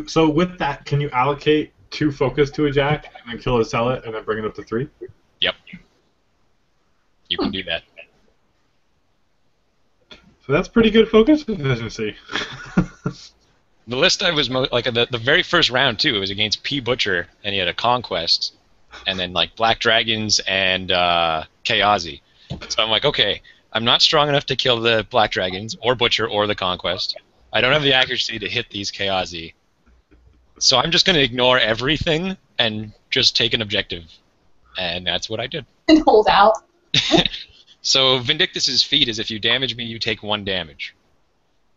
So with that, can you allocate 2 focus to a jack and then kill a zealot and then bring it up to 3? Yep. You can do that. So that's pretty good focus efficiency. The list I was the very first round too. It was against P Butcher, and he had a Conquest, and then like Black Dragons and Kayazi. So I'm like, okay, I'm not strong enough to kill the Black Dragons or Butcher or the Conquest. I don't have the accuracy to hit these Kayazi. So I'm just going to ignore everything and just take an objective. And that's what I did. And hold out. So Vindictus's feat is if you damage me, you take 1 damage.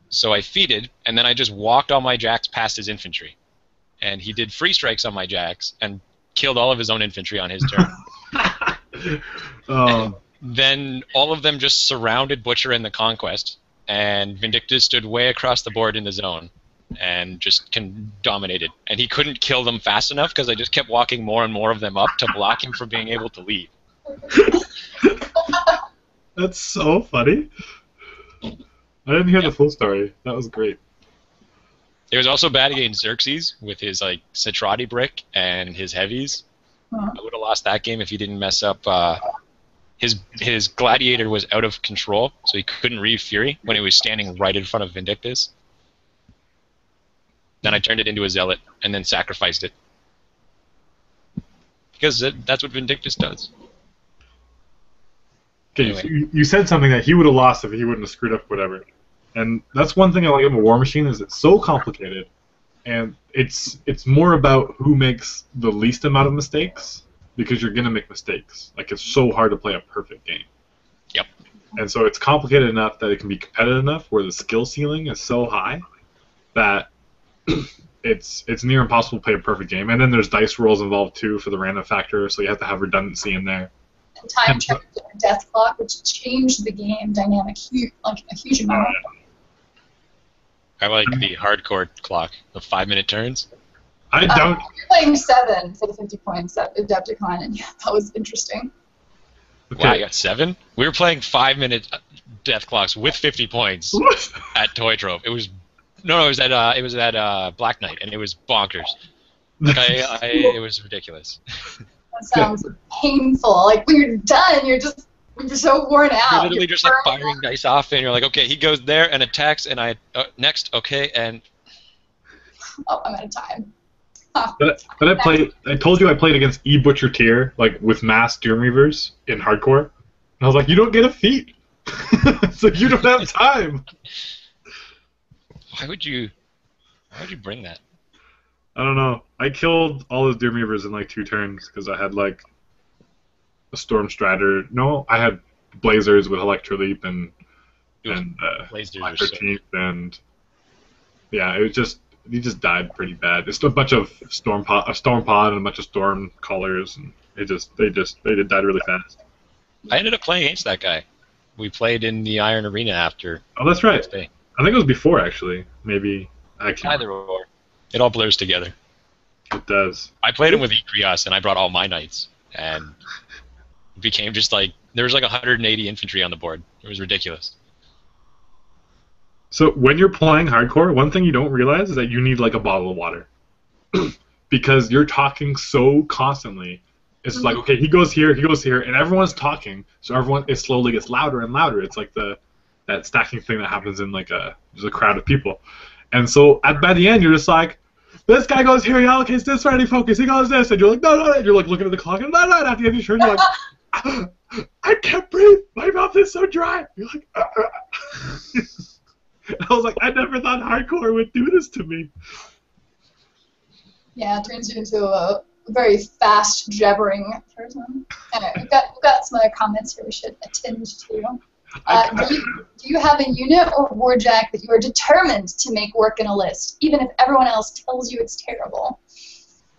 So I feated, and then I just walked all my jacks past his infantry. And he did free strikes on my jacks and killed all of his own infantry on his turn. then all of them just surrounded Butcher and the Conquest, and Vindictus stood way across the board in the zone and just dominated. And he couldn't kill them fast enough because I just kept walking more and more of them up to block him from being able to leave. That's so funny. I didn't hear the full story. That was great. It was also bad against Xerxes with his like Citrati brick and his heavies. I would have lost that game if he didn't mess up. His gladiator was out of control, so he couldn't read Fury when he was standing right in front of Vindictus. Then I turned it into a zealot and then sacrificed it because that's what Vindictus does. Okay, Anyway. so you said something that he would have lost if he wouldn't have screwed up whatever. And that's one thing I like about War Machine is it's so complicated, and it's more about who makes the least amount of mistakes because you're gonna make mistakes. Like it's so hard to play a perfect game. Yep. And so it's complicated enough that it can be competitive enough where the skill ceiling is so high that it's near impossible to play a perfect game. And then there's dice rolls involved too for the random factor, so you have to have redundancy in there. And time check death clock, which changed the game dynamic like a huge amount. I like the hardcore clock, the 5-minute turns. I don't. You're playing 7 for the 50 points at Adepticon, and yeah, that was interesting. Okay. Wow, I got 7? We were playing 5-minute death clocks with 50 points at Toy Trove. It was it was at Black Knight, and it was bonkers. Like it was ridiculous. That sounds painful. Like when you're done, you're so worn out. You're literally just like burned firing dice off, and you're like, okay, he goes there and attacks, and I next, okay, and Oh, I'm out of time. But I told you I played against E-Butcher tier, like with mass Doomreavers in hardcore. And I was like, you don't get a feat. It's like you don't have time. why would you bring that? I don't know. I killed all those Doomreavers in like 2 turns because I had like a Storm Strider. No, I had Blazers with Electroleap and Blazers my are so 13th, and yeah, it was just he just died pretty bad. It's a bunch of Storm Pod and a bunch of Storm Callers, and they died really fast. I ended up playing against that guy. We played in the Iron Arena after. Oh, that's right. Day. I think it was before actually. Maybe I can't. Either or. It all blurs together. It does. I played him with Ikrios, and I brought all my knights, and it became just like there was like 180 infantry on the board. It was ridiculous. So when you're playing hardcore, one thing you don't realize is that you need like a bottle of water because you're talking so constantly. It's like, okay, he goes here, and everyone's talking, so it slowly gets louder and louder. It's like that stacking thing that happens in like there's a crowd of people. And so by the end, you're just like, this guy goes here, he allocates this for any focus, he goes this, and you're like, no, and you're like looking at the clock, and no, and at the end of your turn, you're like, I can't breathe, my mouth is so dry. You're like, I was like, I never thought hardcore would do this to me. Yeah, it turns you into a very fast, jabbering person. Anyway, we've got some other comments here we should attend to. Do you have a unit or warjack that you are determined to make work in a list, even if everyone else tells you it's terrible?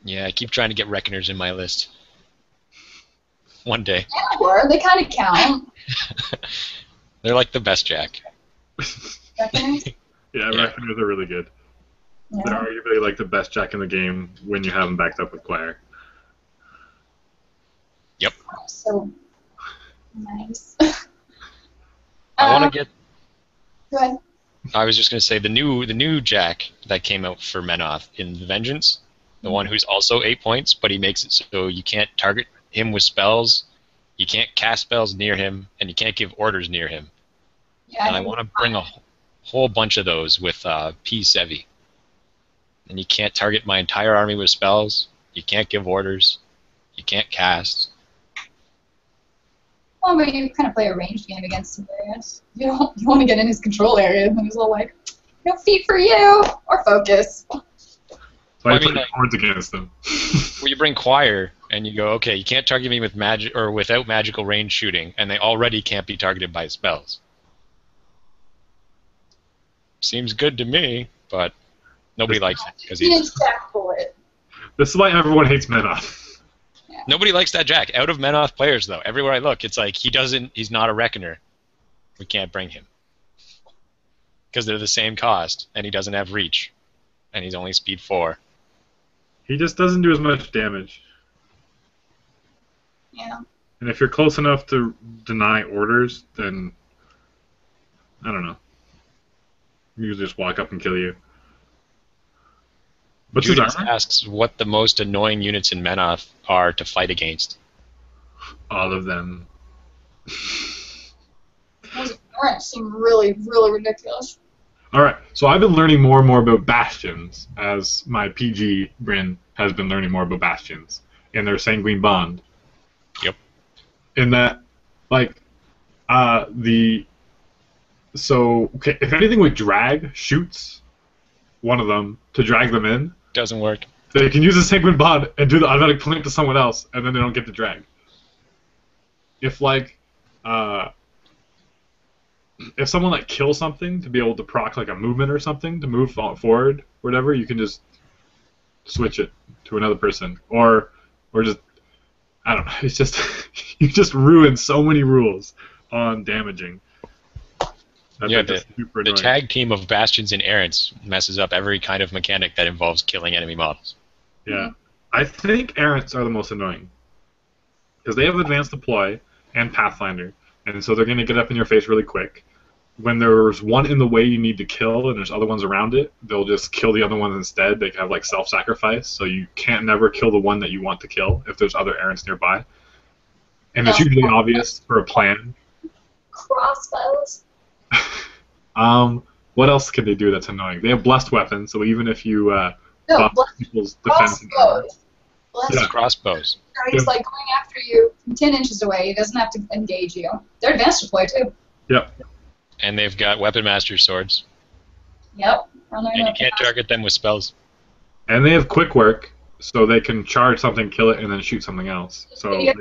Yeah, I keep trying to get Reckoners in my list. One day. Or they kind of count. They're like the best jack. Reckoners? Yeah, Reckoners are really good. Yeah. They're arguably like the best jack in the game when you have them backed up with Choir. Yep. So nice. I want to get. Go ahead. I was just going to say the new jack that came out for Menoth in the Vengeance, the one who's also 8 points, but he makes it so you can't target him with spells, you can't cast spells near him, and you can't give orders near him. Yeah, And I want to bring a whole bunch of those with P-Sevi. And you can't target my entire army with spells, you can't give orders, you can't cast. Well, but you kind of play a ranged game against him, I guess. You want to get in his control area, and he's all like, no feet for you, or focus. So I I mean, put like- cards against them. Well, you bring Choir, and you go, okay, you can't target me with magic or without magical range shooting, and they already can't be targeted by spells. Seems good to me, but nobody likes it because He he's. didn't stack bullet. This is why everyone hates Menoth. Yeah. Nobody likes that Jack. Out of Menoth players, though, everywhere I look, it's like he's not a Reckoner. We can't bring him. Because they're the same cost, and he doesn't have reach. And he's only speed 4. He just doesn't do as much damage. Yeah. And if you're close enough to deny orders, then I don't know. You can just walk up and kill you. What's his Judas armor? asks what the most annoying units in Menoth are to fight against. All of them. Those orange seem really, really ridiculous. Alright, so I've been learning more and more about bastions as my PG Bryn has been learning more about bastions in their sanguine bond. Yep. In that, like, if anything with drag shoots one of them to drag them in, Doesn't work. they can use the sanguine bond and do the automatic point to someone else, and then they don't get the drag. If if someone like kills something to be able to proc like a movement or something to move forward, whatever, you can just switch it to another person, or just I don't know. It's just you just ruin so many rules on damaging. Yeah, the tag team of Bastions and Errants messes up every kind of mechanic that involves killing enemy models. Yeah, I think Errants are the most annoying because they have advanced deploy and Pathfinder, and so they're going to get up in your face really quick. When there's one in the way you need to kill and there's other ones around it, they'll just kill the other ones instead. They have like self-sacrifice, so you can't never kill the one that you want to kill if there's other errands nearby. And it's usually obvious for a plan. Crossbows. What else can they do that's annoying? They have blessed weapons, so even if you buff people's defense and armor. Yeah. Crossbows. He's like going after you from 10 inches away. He doesn't have to engage you. They're advanced deploy too. Yep. And they've got Weapon Master swords. Yep. And you can't target them with spells. And they have quick work, so they can charge something, kill it, and then shoot something else. So UA,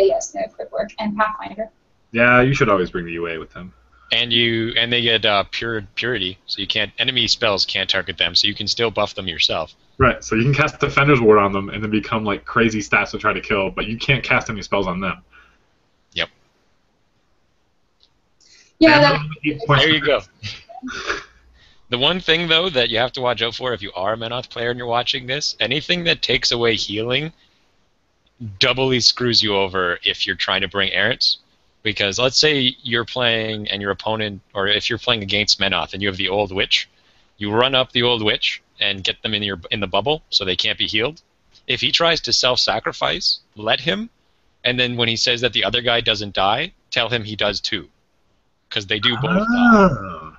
yes, they have quick work, and Pathfinder. Yeah, you should always bring the UA with them. And they get purity, so you can't enemy spells can't target them, so you can still buff them yourself. Right, so you can cast Defender's Ward on them and then become like crazy stats to try to kill, but you can't cast any spells on them. Yep. Yeah, there you go. The one thing, though, that you have to watch out for if you are a Menoth player and you're watching this, anything that takes away healing doubly screws you over if you're trying to bring errants. Because let's say you're playing and your opponent, or if you're playing against Menoth and you have the Old Witch, you run up the Old Witch and get them in the bubble so they can't be healed. If he tries to self-sacrifice, let him, and then when he says that the other guy doesn't die, tell him he does too. Because they do both die.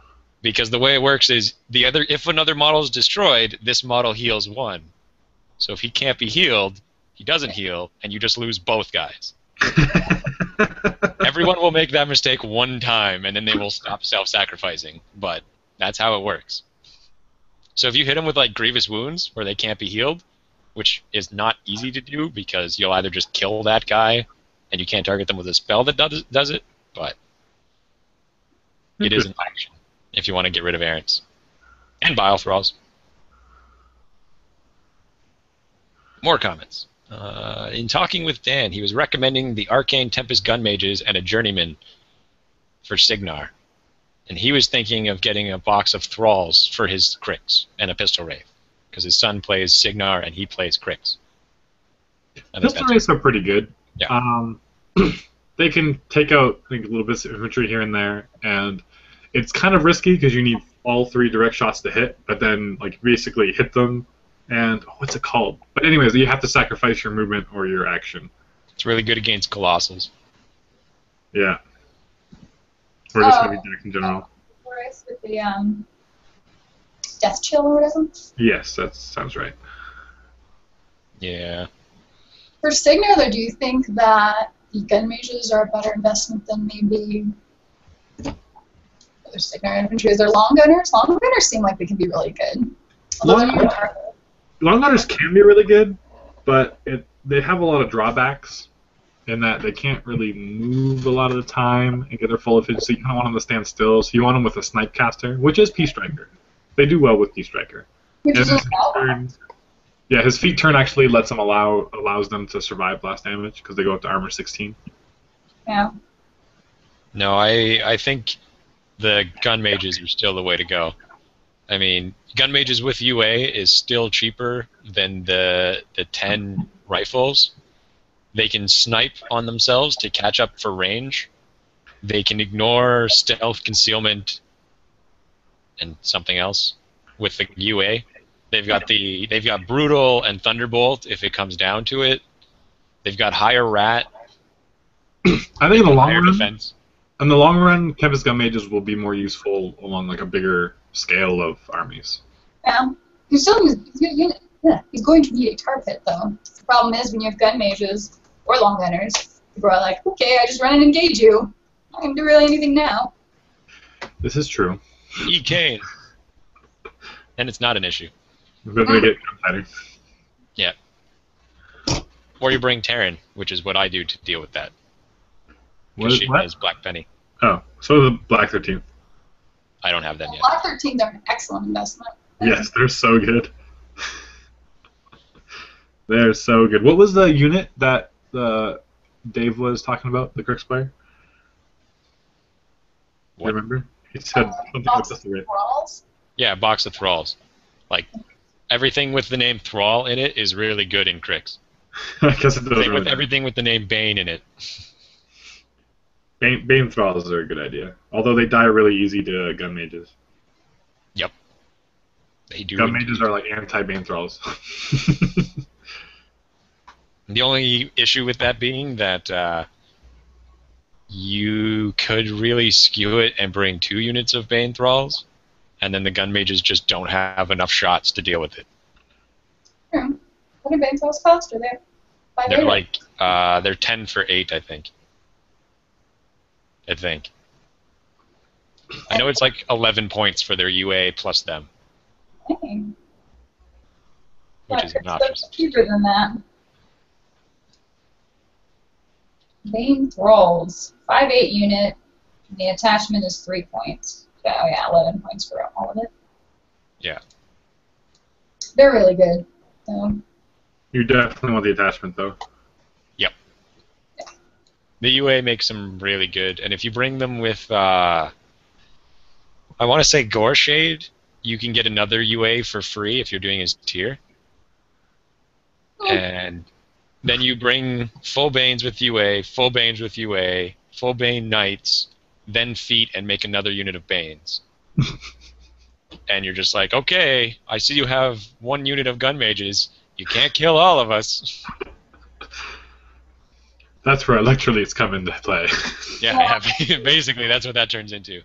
Because the way it works is if another model is destroyed, this model heals one. So if he can't be healed, he doesn't heal, and you just lose both guys. Everyone will make that mistake one time, and then they will stop self-sacrificing. But that's how it works. So if you hit them with like grievous wounds where they can't be healed, which is not easy to do because you'll either just kill that guy and you can't target them with a spell that does it, but it is an option if you want to get rid of errants. And bile thralls. More comments. In talking with Dan, he was recommending the Arcane Tempest Gun Mages and a Journeyman for Signar. And he was thinking of getting a box of thralls for his Cricks and a Pistol Wraith. Because his son plays Signar and he plays Cricks. Pistol Wraiths are pretty good. Yeah. They can take out little bits of infantry here and there, and it's kind of risky because you need all 3 direct shots to hit, but then basically hit them, and what's it called? But anyways, you have to sacrifice your movement or your action. It's really good against Colossals. Yeah. Or just maybe deck in general. With the Death Chill or whatever? Yes, that sounds right. Yeah. For Signar, though, do you think that the gun mages are a better investment than maybe other Signar infantry? Is there long gunners? Long gunners seem like they can be really good. Long gunners can be really good, but they have a lot of drawbacks in that they can't really move a lot of the time and get their full efficiency. You don't want them to stand still, so you want them with a snipe caster, which is Peace Striker. They do well with Peace Striker. Which is Yeah, his feat turn actually lets him allows them to survive blast damage because they go up to armor 16. Yeah. No, I think the gun mages are still the way to go. I mean, gun mages with UA is still cheaper than the 10 rifles. They can snipe on themselves to catch up for range. They can ignore stealth, concealment, and something else with the UA. They've got brutal and Thunderbolt if it comes down to it. They've got higher rat. I think in the long higher run, defense. in the long run, Tempest gun mages will be more useful along like a bigger scale of armies. Yeah. He's going to need a tar pit, though. The problem is when you have gun mages or long gunners, people are like, okay, I just run and engage you. I can do really anything now. This is true. E-Cane. And it's not an issue. We're going to get better. Yeah. Or you bring Terran, which is what I do to deal with that. Because she has Black Penny. Oh, so the Black 13th. I don't have them yet. Black 13s are an excellent investment. Yes, they're so good. They're so good. What was the unit that Dave was talking about, the Cricks player? Do you remember? He said something like this. Thralls? Yeah, box of thralls. Like, everything with the name Thrall in it is really good in Cricks. I guess it does. With everything with the name Bane in it. Bane Thralls are a good idea. Although they die really easy to gun mages. Yep. They do. Gun mages are like anti-Bane Thralls. The only issue with that being that you could really skew it and bring 2 units of Bane Thralls, and then the gun mages just don't have enough shots to deal with it. What do Bane Thralls cost? Are they 5 They're like they're 10 for 8, I think. I know it's like 11 points for their UA plus them. Dang. Which is obnoxious. Cheaper than that. Bane Thralls. 5/8 unit. The attachment is 3 points. Oh yeah, 11 points for all of it. Yeah. They're really good. So. You definitely want the attachment, though. Yep. Yeah. The UA makes them really good, and if you bring them with, I want to say Gore Shade, you can get another UA for free if you're doing his tier. Oh. And then you bring full Banes with UA, full Banes with UA, full Bane Knights, then feet, and make another unit of Banes. And you're just like, okay, I see you have 1 unit of gun mages. You can't kill all of us. That's where electrolytes come into play. Yeah, basically that's what that turns into.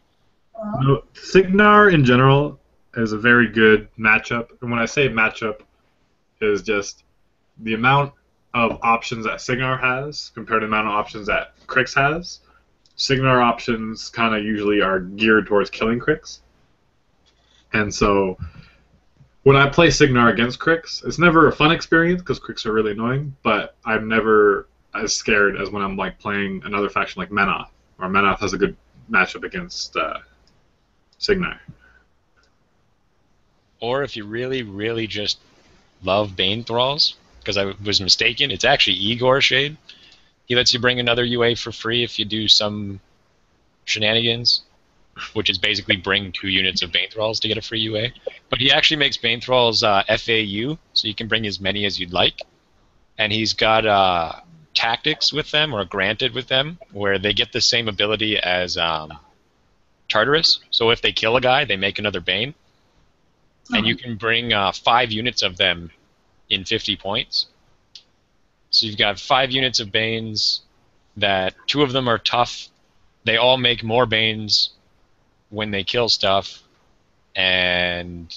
No, Sigar in general is a very good matchup. And when I say matchup, is just the amount of options that Sigar has compared to the amount of options that Cricks has. Sigar options kind of usually are geared towards killing Cricks. And so when I play Sigar against Cricks, it's never a fun experience because Cricks are really annoying, but I'm never as scared as when I'm like playing another faction like Menoth, or Menoth has a good matchup against Sigar. Or if you really, really just love Bane Thralls, because I was mistaken, it's actually Igor Shade. He lets you bring another UA for free if you do some shenanigans, which is basically bring 2 units of Bane Thralls to get a free UA. But he actually makes Bane Thralls FAU, so you can bring as many as you'd like. And he's got tactics with them, or granted with them, where they get the same ability as Tartarus. So if they kill a guy, they make another Bane. And you can bring 5 units of them in 50 points. So you've got 5 units of Banes that 2 of them are tough. They all make more Banes when they kill stuff. And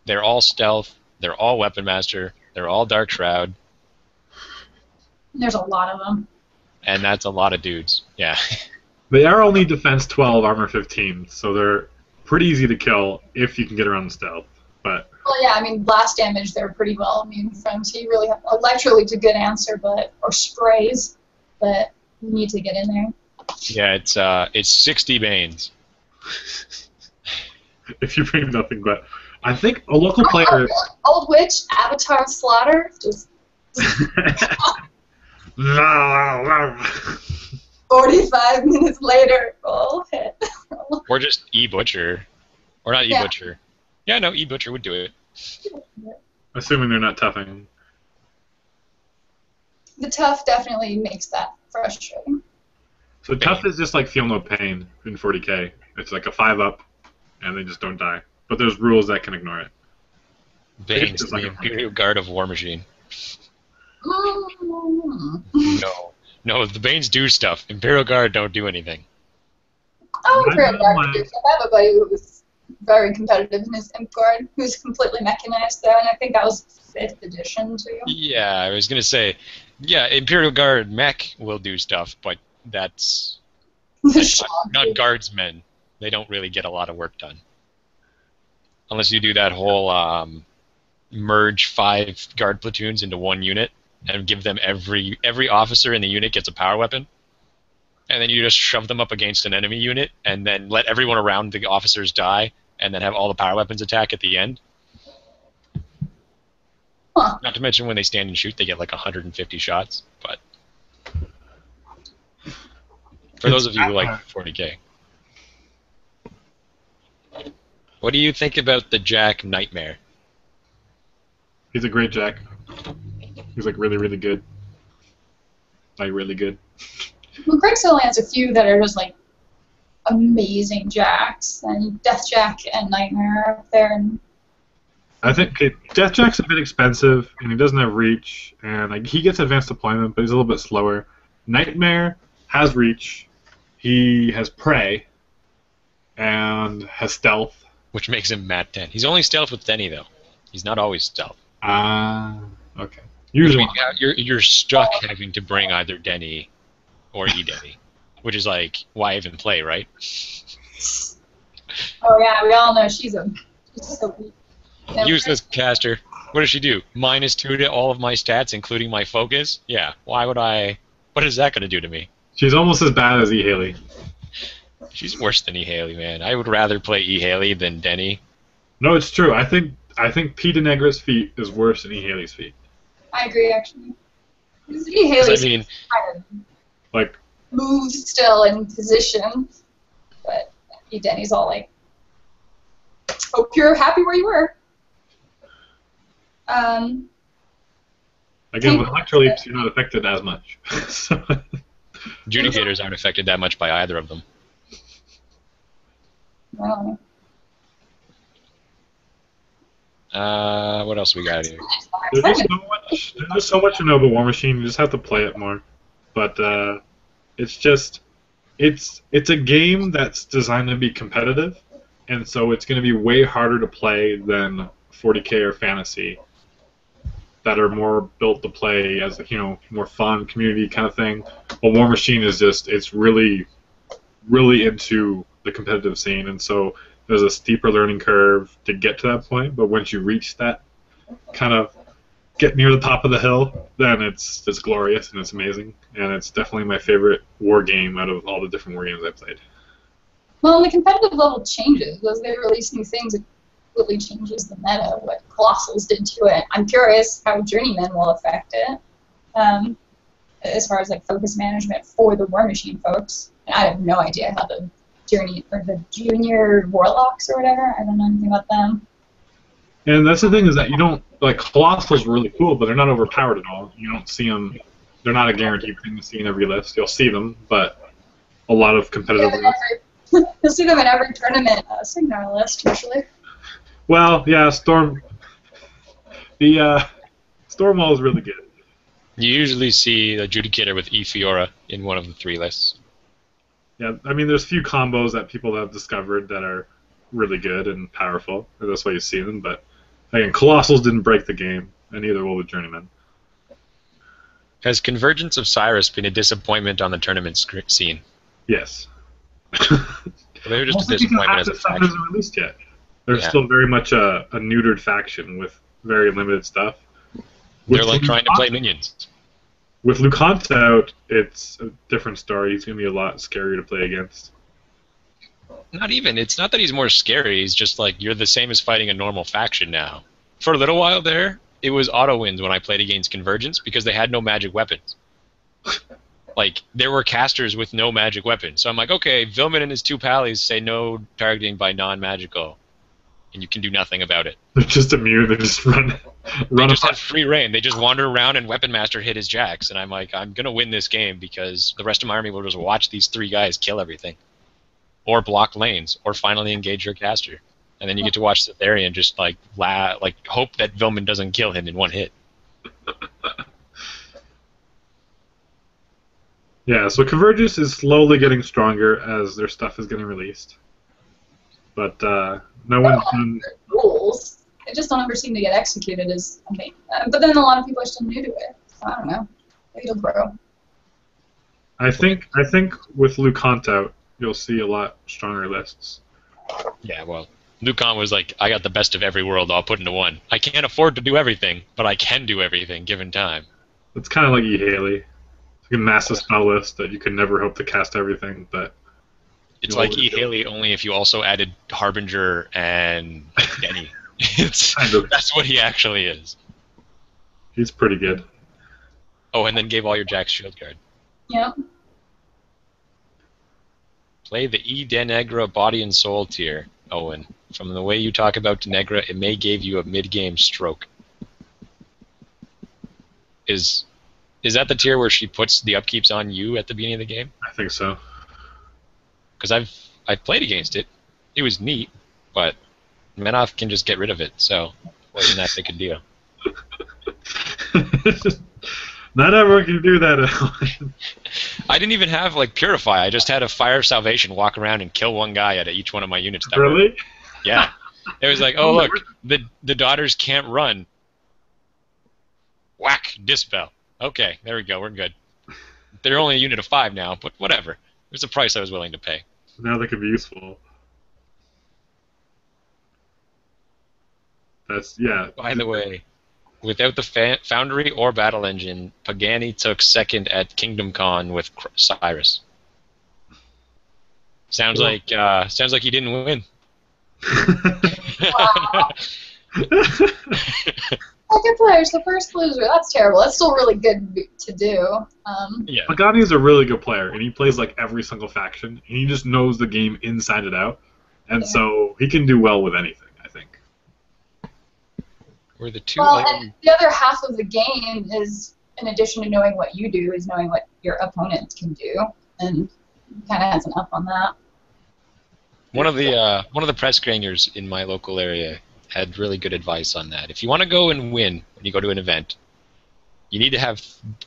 they're all stealth. They're all Weapon Master. They're all Dark Shroud. There's a lot of them. And that's a lot of dudes. Yeah. They are only defense 12, armor 15, so they're pretty easy to kill if you can get around the stealth. But well, yeah, I mean, blast damage they're pretty well immune from, so you really have electrolyte's a good answer, or sprays, but you need to get in there. Yeah, it's 60 Banes. If you bring nothing but I think a local player. Old witch, Avatar Slaughter, just 45 minutes later, roll hit. Or just E-Butcher. Or not E-Butcher. Yeah, no, E-Butcher would do it. Assuming they're not toughing. The tough definitely makes that frustrating. So tough is just like feel no pain in 40k. It's like a 5-up, and they just don't die. But there's rules that can ignore it. Bane's It's the like Imperial Guard of War Machine. Mm. No, the Banes do stuff. Imperial Guard don't do anything. Oh, Imperial Guard. I have a buddy who was very competitive in his Imp Guard, who's completely mechanized though, and I think that was 5th edition too. Yeah, I was gonna say, yeah, Imperial Guard mech will do stuff, but that's not guardsmen. They don't really get a lot of work done. Unless you do that whole merge 5 guard platoons into one unit and give them every officer in the unit gets a power weapon. And then you just shove them up against an enemy unit and then let everyone around the officers die and then have all the power weapons attack at the end. Huh. Not to mention when they stand and shoot, they get like 150 shots. But for those of you who like 40k. What do you think about the Jack Nightmare? He's a great Jack. He's like really, really good. Like really good. Well, Cricks only has a few that are just like amazing Jacks, and Death Jack and Nightmare are up there. And I think Death Jack's a bit expensive, and he doesn't have reach, and like he gets advanced deployment, but he's a little bit slower. Nightmare has reach. He has prey, and has stealth. Which makes him Mat 10. He's only stealth with Denny, though. He's not always stealth. Okay. Usually. You're stuck having to bring either Denny or E-Denny, which is like, why even play, right? Oh yeah, we all know she's so weak. Useless caster. What does she do? -2 to all of my stats, including my focus? Yeah, why would I... What is that going to do to me? She's almost as bad as E. Haley. She's worse than E. Haley, man. I would rather play E. Haley than Denny. No, it's true. I think Pete Negra's feat is worse than E. Haley's feat. I agree, actually. E. Haley's I mean, kind of like moves still in position, but E. Denny's all like, hope you're happy where you were. Again, with electroleaps, you're not affected as much. So. Judicators aren't affected that much by either of them. Wow. What else we got here? There's just so much to know about War Machine. You just have to play it more. But it's a game that's designed to be competitive, and so it's going to be way harder to play than 40k or Fantasy, that are more built to play as more fun community kind of thing. But War Machine is it's really, really into the competitive scene, and so there's a steeper learning curve to get to that point. But once you reach that kind of get near the top of the hill, then it's glorious and it's amazing, and it's definitely my favorite war game out of all the different war games I've played. Well, and the competitive level changes as they release new things. It really changes the meta. What Colossals did to it. I'm curious how Journeyman will affect it, as far as like focus management for the War Machine folks. And I have no idea how the junior warlocks or whatever. I don't know anything about them. And that's the thing, is that you don't, like, Colossal's really cool, but they're not overpowered at all. You don't see them. They're not a guaranteed thing to see in every list. You'll see them, but a lot of competitive lists. You'll see them in every tournament Sigar list usually. Well, yeah, Storm. The Stormwall is really good. You usually see a Judicator with E. Fiora in one of the 3 lists. Yeah, I mean, there's few combos that people have discovered that are really good and powerful, and that's why you see them. But again, Colossals didn't break the game, and neither will the Journeyman. Has Convergence of Cyriss been a disappointment on the tournament scene? Yes. They're just a disappointment as a faction. Isn't released yet. They're still very much a neutered faction with very limited stuff. They're like trying to play minions. With Lucan's out, it's a different story. He's going to be a lot scarier to play against. Not even. It's not that he's more scary. He's just like, you're the same as fighting a normal faction now. For a little while there, it was auto wins when I played against Convergence because they had no magic weapons. Like, there were casters with no magic weapons. So I'm like, okay, Vilman and his two pallies say no targeting by non-magical. And you can do nothing about it. They're just immune. They just run. They just had free reign. They just wander around and Weapon Master hit his jacks. And I'm like, I'm going to win this game because the rest of my army will just watch these three guys kill everything. Or block lanes. Or finally engage your caster. And then you get to watch Cytharian just like hope that Vilman doesn't kill him in one hit. Yeah, so Convergence is slowly getting stronger as their stuff is getting released. But no one's done... rules. They just don't ever seem to get executed as something. But then a lot of people are still new to it. So I don't know. Maybe it'll grow. I think with Lucant out, you'll see a lot stronger lists. Yeah, well, Lucant was like, I got the best of every world all put into one. I can't afford to do everything, but I can do everything given time. It's kind of like E-Haley. It's like a massive spell list that you could never hope to cast everything, but... It's like E-Haley, only if you also added Harbinger and Denny. Kind of. That's what he actually is. He's pretty good. Oh, and then gave all your jacks shield guard. Yep. Play the E Denegra body and soul tier, Owen. From the way you talk about Denegra, it may give you a mid-game stroke. Is that the tier where she puts the upkeeps on you at the beginning of the game? I think so. Because I've played against it. It was neat, but Menoth can just get rid of it, so wasn't that big a deal. Not everyone can do that. I didn't even have like Purify. I just had a Fire Salvation walk around and kill one guy at each one of my units. Really? Yeah. It was like, oh look, the daughters can't run. Whack, Dispel. Okay, there we go, we're good. They're only a unit of 5 now, but whatever. There's a price I was willing to pay. Now they could be useful. That's, yeah. By the way, without the Foundry or Battle Engine, Pagani took second at Kingdom Con with Cyriss. Sounds like he didn't win. Second player's the first loser. That's terrible. That's still really good to do. Yeah. Pagani is a really good player, and he plays like every single faction, and he just knows the game inside and out, and so he can do well with anything, I think. We're the two. Well, and the other half of the game is, in addition to knowing what you do, is knowing what your opponent can do, and kind of has an up on that. One of the press gangers in my local area had really good advice on that. If you want to go and win when you go to an event, you need to have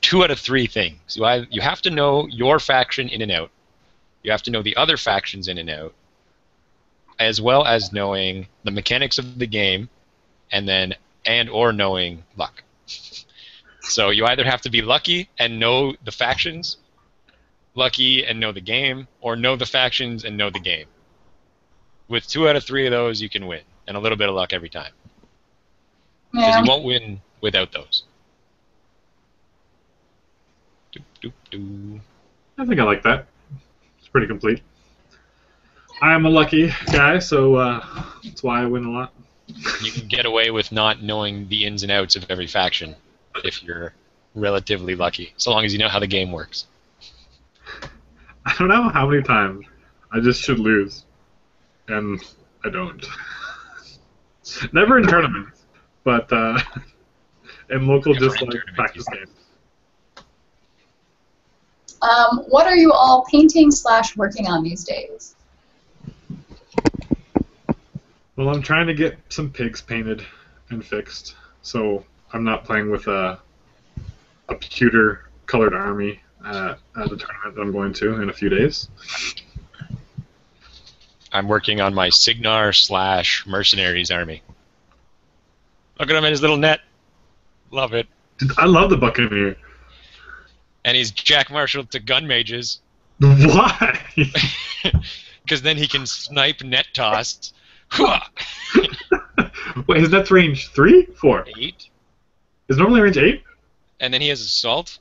2 out of 3 things. You have to know your faction in and out. You have to know the other factions in and out, as well as knowing the mechanics of the game, and or knowing luck. So you either have to be lucky and know the factions, lucky and know the game, or know the factions and know the game. With 2 out of 3 of those, you can win. And a little bit of luck every time. Because you won't win without those. Doop, doop, doop. I think I like that. It's pretty complete. I am a lucky guy, so that's why I win a lot. You can get away with not knowing the ins and outs of every faction if you're relatively lucky, so long as you know how the game works. I don't know how many times I just should lose, and I don't. Never in tournaments, but in local just like practice games. What are you all painting / working on these days? Well, I'm trying to get some pigs painted and fixed, so I'm not playing with a pewter colored army at the tournament that I'm going to in a few days. I'm working on my Sigar / Mercenaries army. Look at him in his little net. Love it. I love the Buccaneer. And he's Jack Marshall to gun mages. Why? Because then he can snipe net toss. Wait, his net's range 3? 4? 8. Is normally range 8? And then he has assault.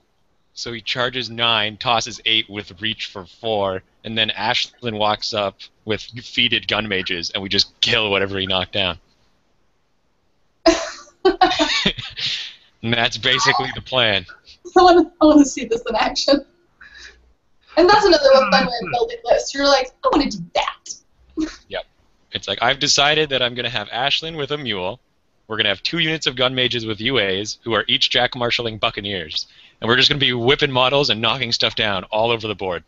So he charges 9, tosses 8 with reach for 4, and then Ashlyn walks up with defeated gun mages, and we just kill whatever he knocked down. And that's basically the plan. I want to see this in action. And that's another fun way of building lists. You're like, I want to do that. Yep. It's like, I've decided that I'm going to have Ashlyn with a mule. We're going to have 2 units of gun mages with UAs, who are each jack-marshalling buccaneers. And we're just going to be whipping models and knocking stuff down all over the board.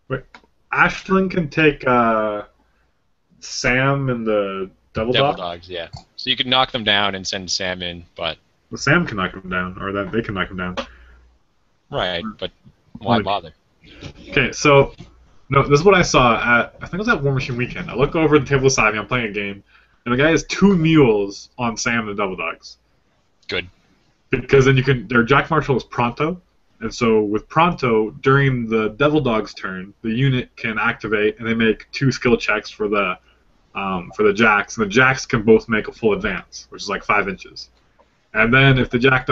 Wait, Ashlyn can take Sam and the Devil Dogs, yeah. So you can knock them down and send Sam in, but... Well, Sam can knock them down, or that they can knock them down. Right, but why bother? Okay, so... No, this is what I saw at... I think it was at War Machine Weekend. I look over the table beside me, I'm playing a game, and the guy has 2 mules on Sam and the Devil Dogs. Good. Because then you can... Their Jack Marshal is Pronto, and so with Pronto, during the Devil Dog's turn, the unit can activate, and they make 2 skill checks for the Jacks, and the Jacks can both make a full advance, which is like 5 inches. And then if the Jack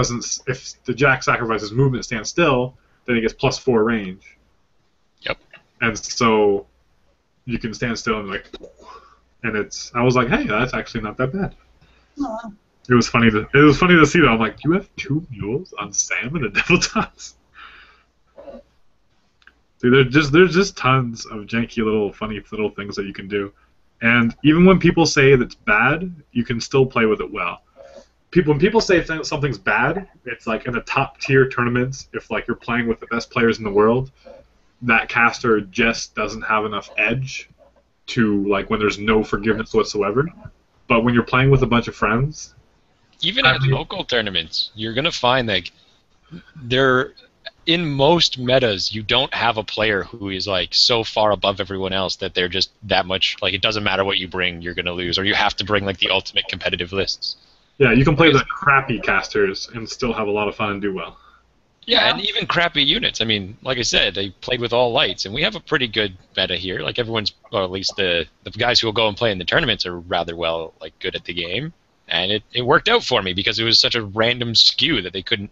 sacrifices movement, stands still, then he gets +4 range. Yep. And so you can stand still and I was like, hey, that's actually not that bad. Aww. It was funny to see that. I'm like, you have 2 mules on Sam and the Devil Dogs? Dude, there's just tons of janky funny little things that you can do. And even when people say that's bad, you can still play with it well. When people say something's bad, it's like in the top tier tournaments, if like you're playing with the best players in the world, that caster just doesn't have enough edge to like when there's no forgiveness whatsoever. But when you're playing with a bunch of friends, even at local tournaments, you're gonna find like in most metas, you don't have a player who is like so far above everyone else that they're just that much like it doesn't matter what you bring, you're gonna lose, or you have to bring like the ultimate competitive lists. Yeah, you can play the crappy casters and still have a lot of fun and do well. Yeah, and even crappy units. I mean, like I said, they played with all lights, and we have a pretty good meta here. Like everyone's, or at least the guys who will go and play in the tournaments are rather well like good at the game, and it worked out for me because it was such a random skew that they couldn't.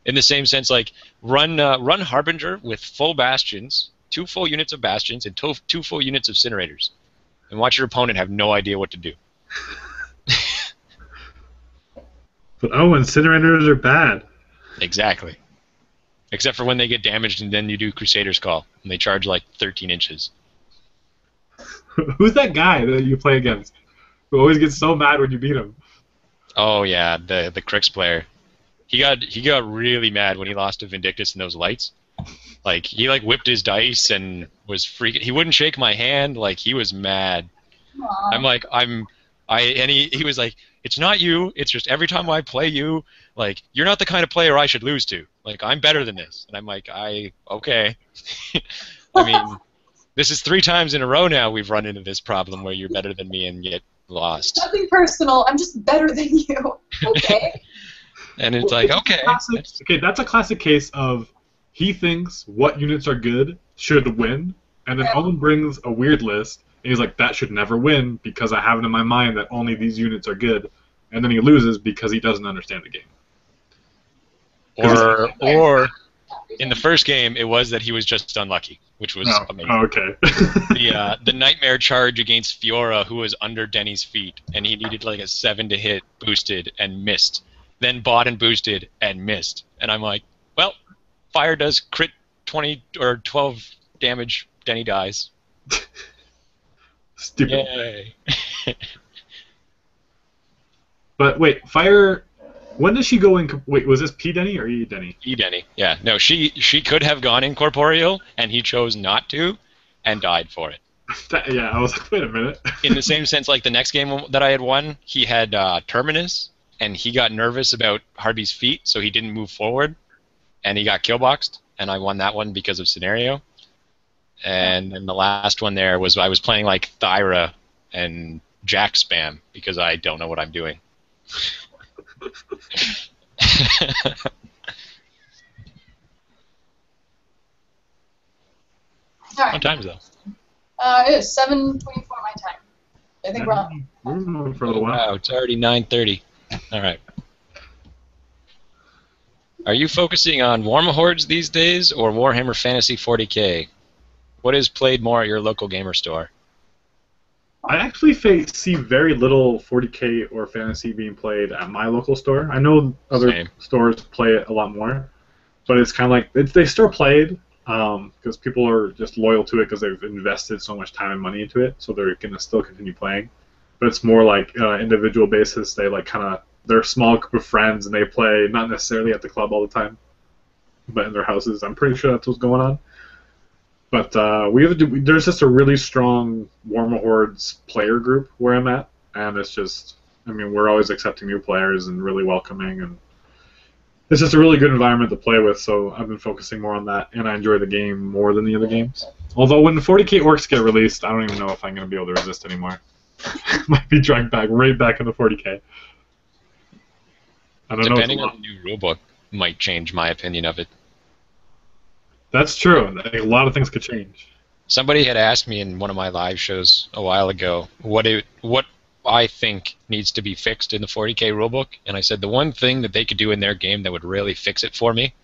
In the same sense, like run Harbinger with full bastions, 2 full units of bastions, and 2 full units of incinerators, and watch your opponent have no idea what to do. But incinerators are bad. Exactly. Except for when they get damaged, and then you do Crusader's Call, and they charge like 13 inches. Who's that guy that you play against who always gets so mad when you beat him? Oh yeah, the Cricks player. He got really mad when he lost to Vindictus in those lights. Like he like whipped his dice and was freaking. He wouldn't shake my hand. Like he was mad. Aww. I'm like and he was like, it's not you. It's just every time I play you, like you're not the kind of player I should lose to. Like I'm better than this. And I'm like, okay. I mean, this is 3 times in a row now we've run into this problem where you're better than me and yet lost. Nothing personal. I'm just better than you. Okay. And it's like, okay. That's a classic case of he thinks what units are good should win, and then Owen brings a weird list, and he's like, that should never win because I have it in my mind that only these units are good, and then he loses because he doesn't understand the game. Or in the first game, it was that he was just unlucky, which was amazing. Oh, okay. The Nightmare charge against Fiora, who was under Denny's feet, and he needed like a 7 to hit, boosted, and missed. Then bought and boosted and missed. And I'm like, well, fire does crit 20 or 12 damage, Denny dies. Stupid. Yay. But wait, fire... When does she go in... Wait, was this P Denny or E Denny? E Denny, yeah. No, she could have gone incorporeal, and he chose not to, and died for it. Yeah, I was like, wait a minute. In the same sense, like the next game that I had won, he had Terminus, and he got nervous about Harby's feet, so he didn't move forward, and he got killboxed, and I won that one because of scenario. And then the last one there was I was playing like Thyra and Jack spam because I don't know what I'm doing. What time is that? It is 7:24 my time. I think we're on. We're moving for a little while. Wow, it's already 9:30. All right. Are you focusing on Warmahordes these days or Warhammer Fantasy 40K? What is played more at your local gamer store? I actually see very little 40K or Fantasy being played at my local store. I know other stores play it a lot more, but it's kind of like they still play it because people are just loyal to it because they've invested so much time and money into it, so they're going to still continue playing. But it's more like individual basis. They like they're a small group of friends and they play not necessarily at the club all the time, but in their houses. I'm pretty sure that's what's going on. But there's just a really strong Warmahordes player group where I'm at, and it's just, I mean, we're always accepting new players and really welcoming, and it's just a really good environment to play with, so I've been focusing more on that, and I enjoy the game more than the other games. Although when the 40K orcs get released, I don't even know if I'm going to be able to resist anymore. Might be dragged right back into 40K. I don't know. Depending on the new rulebook, might change my opinion of it. That's true. A lot of things could change. Somebody had asked me in one of my live shows a while ago what I think needs to be fixed in the 40K rulebook, and I said the one thing that they could do in their game that would really fix it for me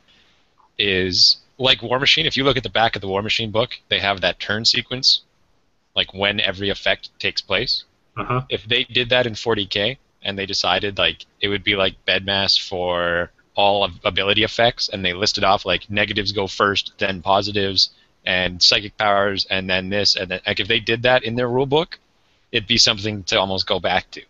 is, like War Machine, if you look at the back of the War Machine book, they have that turn sequence, like when every effect takes place. Uh-huh. If they did that in 40K, and they decided like it would be like Bedmass for all of ability effects, and they listed off like negatives go first, then positives, and psychic powers, and then this, and then like if they did that in their rulebook, it'd be something to almost go back to.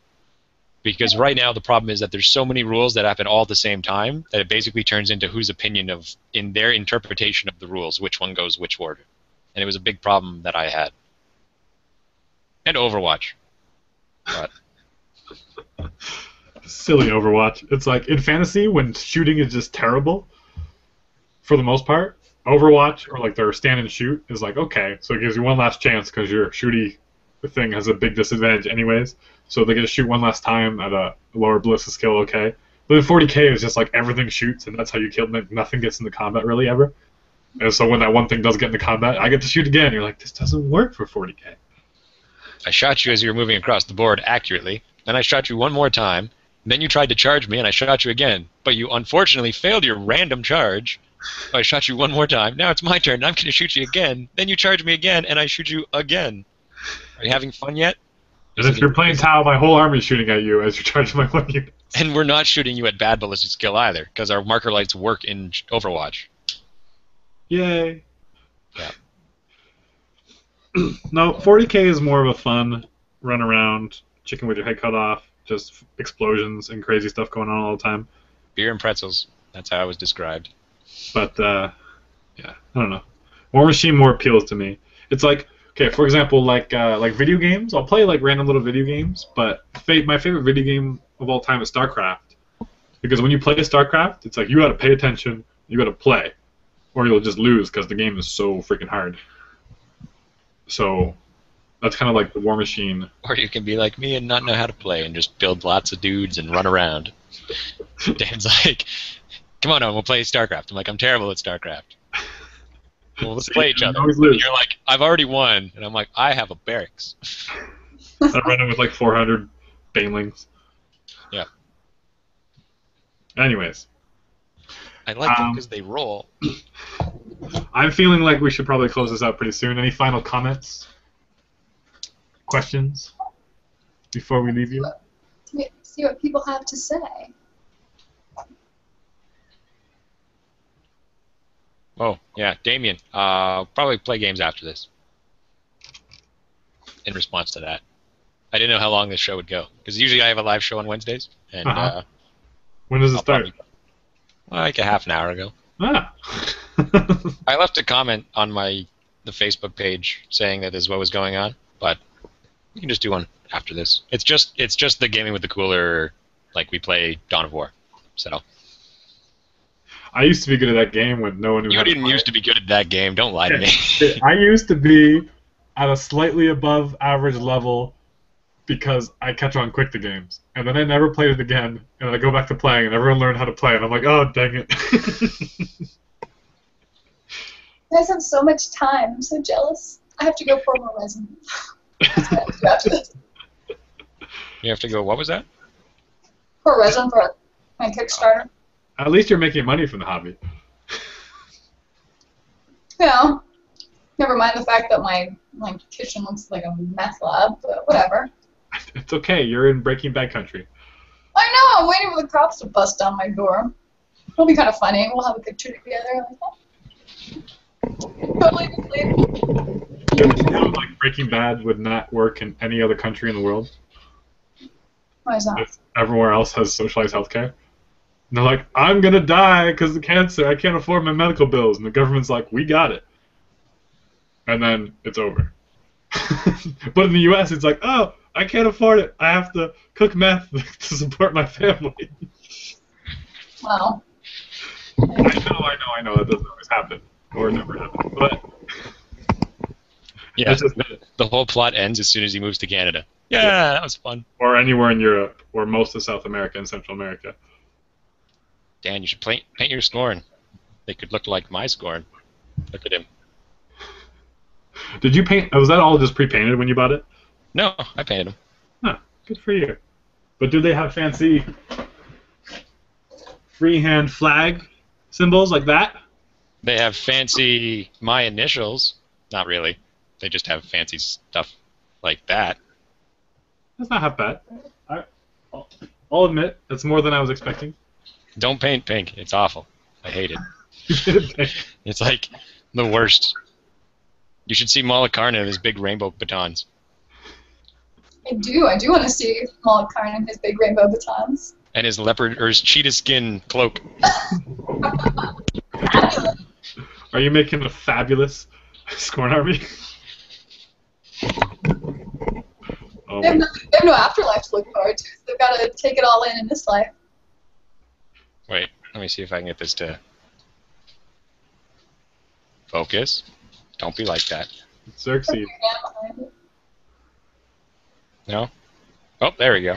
Because right now the problem is that there's so many rules that happen all at the same time that it basically turns into whose opinion of, in their interpretation of the rules, which one goes which order. And it was a big problem that I had. And Overwatch. But silly Overwatch. It's like in Fantasy when shooting is just terrible for the most part. Overwatch or like their stand and shoot is like okay, so it gives you one last chance because your shooty thing has a big disadvantage anyways. So they get to shoot one last time at a lower ballistic skill, okay. But in 40K is just like everything shoots and that's how you kill them. Nothing gets into combat really ever. And so when that one thing does get into combat, I get to shoot again. You're like, this doesn't work for 40K. I shot you as you were moving across the board accurately. Then I shot you one more time. Then you tried to charge me, and I shot you again. But you unfortunately failed your random charge. So I shot you one more time. Now it's my turn, and I'm going to shoot you again. Then you charge me again, and I shoot you again. Are you having fun yet? And if you're playing Tau, my whole army is shooting at you as you're charging my one unit. And we're not shooting you at bad ballistic skill either, because our marker lights work in Overwatch. Yay. Yeah. No, 40K is more of a fun run around, chicken with your head cut off, just explosions and crazy stuff going on all the time. Beer and pretzels. That's how it was described. But, yeah, I don't know. War Machine more appeals to me. It's like, okay, for example, like video games. I'll play like random little video games, but my favorite video game of all time is StarCraft. Because when you play StarCraft, it's like you gotta pay attention, you gotta play, or you'll just lose because the game is so freaking hard. So that's kind of like the War Machine. Or you can be like me and not know how to play and just build lots of dudes and run around. Dan's like, come on, we'll play StarCraft. I'm like, I'm terrible at StarCraft. Well, let's play each other. And you're like, I've already won. And I'm like, I have a barracks. I run in with like 400 banelings. Yeah. Anyways. I like them because they roll. I'm feeling like we should probably close this out pretty soon. Any final comments? Questions? Before we leave you? See what people have to say. Oh, yeah, Damien. Probably play games after this. In response to that. I didn't know how long this show would go. Because usually I have a live show on Wednesdays. And when does it start? Like a half an hour ago. Ah. I left a comment on the Facebook page saying that this is what was going on, but we can just do one after this. It's just the gaming with the cooler, like we play Dawn of War. So I used to be good at that game when no one knew how to play. You didn't used to be good at that game. Don't lie to me. I used to be at a slightly above average level because I catch on quick to games. And then I never played it again, and I go back to playing, and everyone learned how to play, and I'm like, oh, dang it. You guys have so much time. I'm so jealous. I have to go pour more resin. That's what I have to do after this. You have to go, what was that? Pour resin for my Kickstarter. At least you're making money from the hobby. Yeah. Never mind the fact that my kitchen looks like a meth lab, but whatever. It's okay. You're in Breaking Bad country. I know. I'm waiting for the cops to bust down my door. It'll be kind of funny. We'll have a picture together like that. Totally complete. You know, like Breaking Bad would not work in any other country in the world. Why is that? If everywhere else has socialized healthcare. And they're like, I'm gonna die because of cancer. I can't afford my medical bills. And the government's like, we got it. And then it's over. But in the U.S., it's like, oh, I can't afford it. I have to cook meth to support my family. Wow. I know. That doesn't always happen. Or never happen. But yeah, the whole plot ends as soon as he moves to Canada. Yeah, that was fun. Or anywhere in Europe, or most of South America and Central America. Dan, you should paint your Scorn. They could look like my Scorn. Look at him. Did you paint? Was that all just pre-painted when you bought it? No, I painted him. Huh, good for you. But do they have fancy freehand flag symbols like that? They have fancy my initials. Not really. They just have fancy stuff like that. That's not half bad. I'll admit, that's more than I was expecting. Don't paint pink. It's awful. I hate it. It's like the worst. You should see Malakarna and his big rainbow batons. I do want to see Malakarna and his big rainbow batons. And his leopard or his cheetah skin cloak. Are you making a fabulous Scorn army? They have no afterlife to look forward to, so they've got to take it all in this life. Wait, let me see if I can get this to focus. Don't be like that. Xerxes. No? Oh, there we go.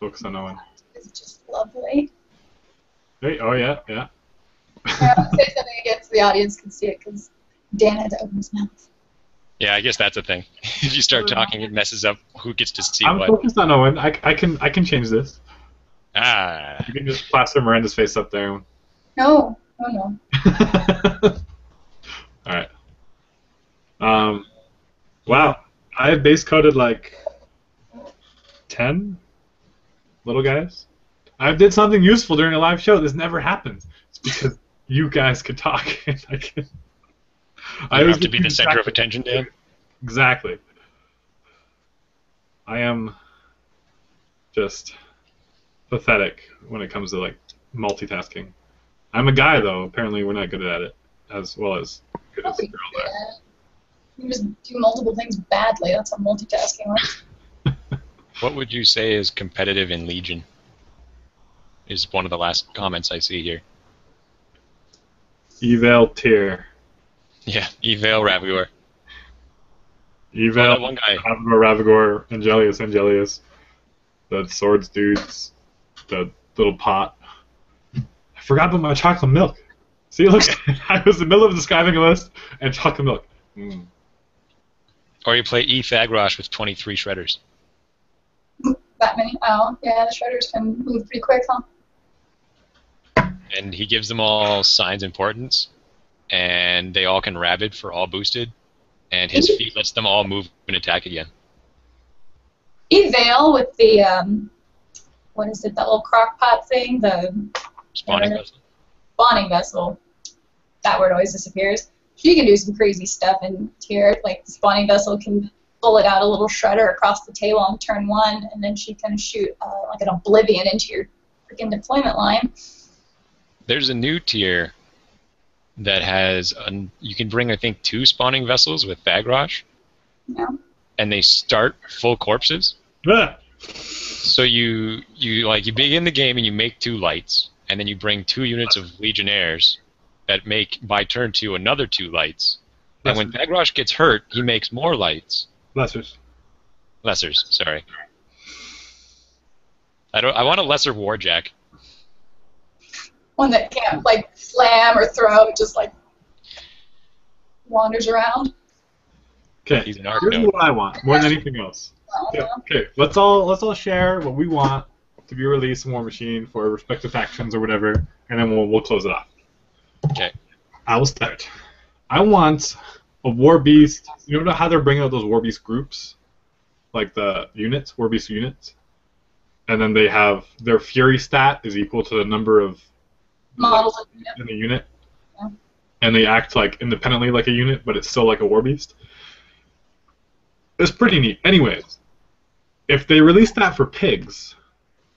Focus on Owen. It's just lovely. Hey, oh yeah. I have to say something again so the audience can see it, because Dan had to open his mouth. Yeah, I guess that's a thing. If you start talking, it messes up who gets to see I'm what. focused on Owen. I can change this. Ah. You can just plaster Miranda's face up there. No. Alright. Wow. I have base coded like 10 little guys. I did something useful during a live show. This never happens. It's because you guys could talk and I can. You have to be the center of attention, Dan. Exactly. I am just pathetic when it comes to like multitasking. I'm a guy though. Apparently, we're not good at it as well as good as the girl there. You just do multiple things badly. That's how multitasking works. What would you say is competitive in Legion? Is one of the last comments I see here. Eval tier. Yeah, Eval Ravagor. Eval, that one guy. Ravagor, Angelius, the swords dudes, the little pot. I forgot about my chocolate milk. See, look, I was in the middle of describing a list, and chocolate milk. Mm. Or you play Thagrosh with 23 shredders. That many? Oh, yeah, the shredders can move pretty quick, huh? And he gives them all signs and portents, and they all can rabid for all boosted, and his feat lets them all move and attack again. Eval with the, what is it, that little crock pot thing? The Spawning vessel. Spawning vessel. That word always disappears. She can do some crazy stuff in tier. Like, the spawning vessel can bullet out a little shredder across the table on turn 1, and then she can shoot like an oblivion into your freaking deployment line. There's a new tier that has, you can bring, I think, 2 spawning vessels with Thagrosh. Yeah. And they start full corpses. Ah. So you begin the game and you make 2 lights, and then you bring 2 units of Legionnaires that make, by turn 2, another 2 lights. And when Thagrosh gets hurt, he makes more lights. Lessers, sorry. I want a lesser Warjack. One that can't, like, slam or throw, it just, like, wanders around. Okay, He's an arc here's node. what I want, more than anything else. Okay, let's all share what we want to be released in War Machine for respective factions or whatever, and then we'll close it off. Okay. I will start. I want a War Beast. You know how they're bringing out those War Beast groups, like the units, War Beast units, and then they have their Fury stat is equal to the number of Models in the unit, yeah. And they act like independently like a unit, but it's still like a War Beast. It's pretty neat. Anyways, if they release that for pigs,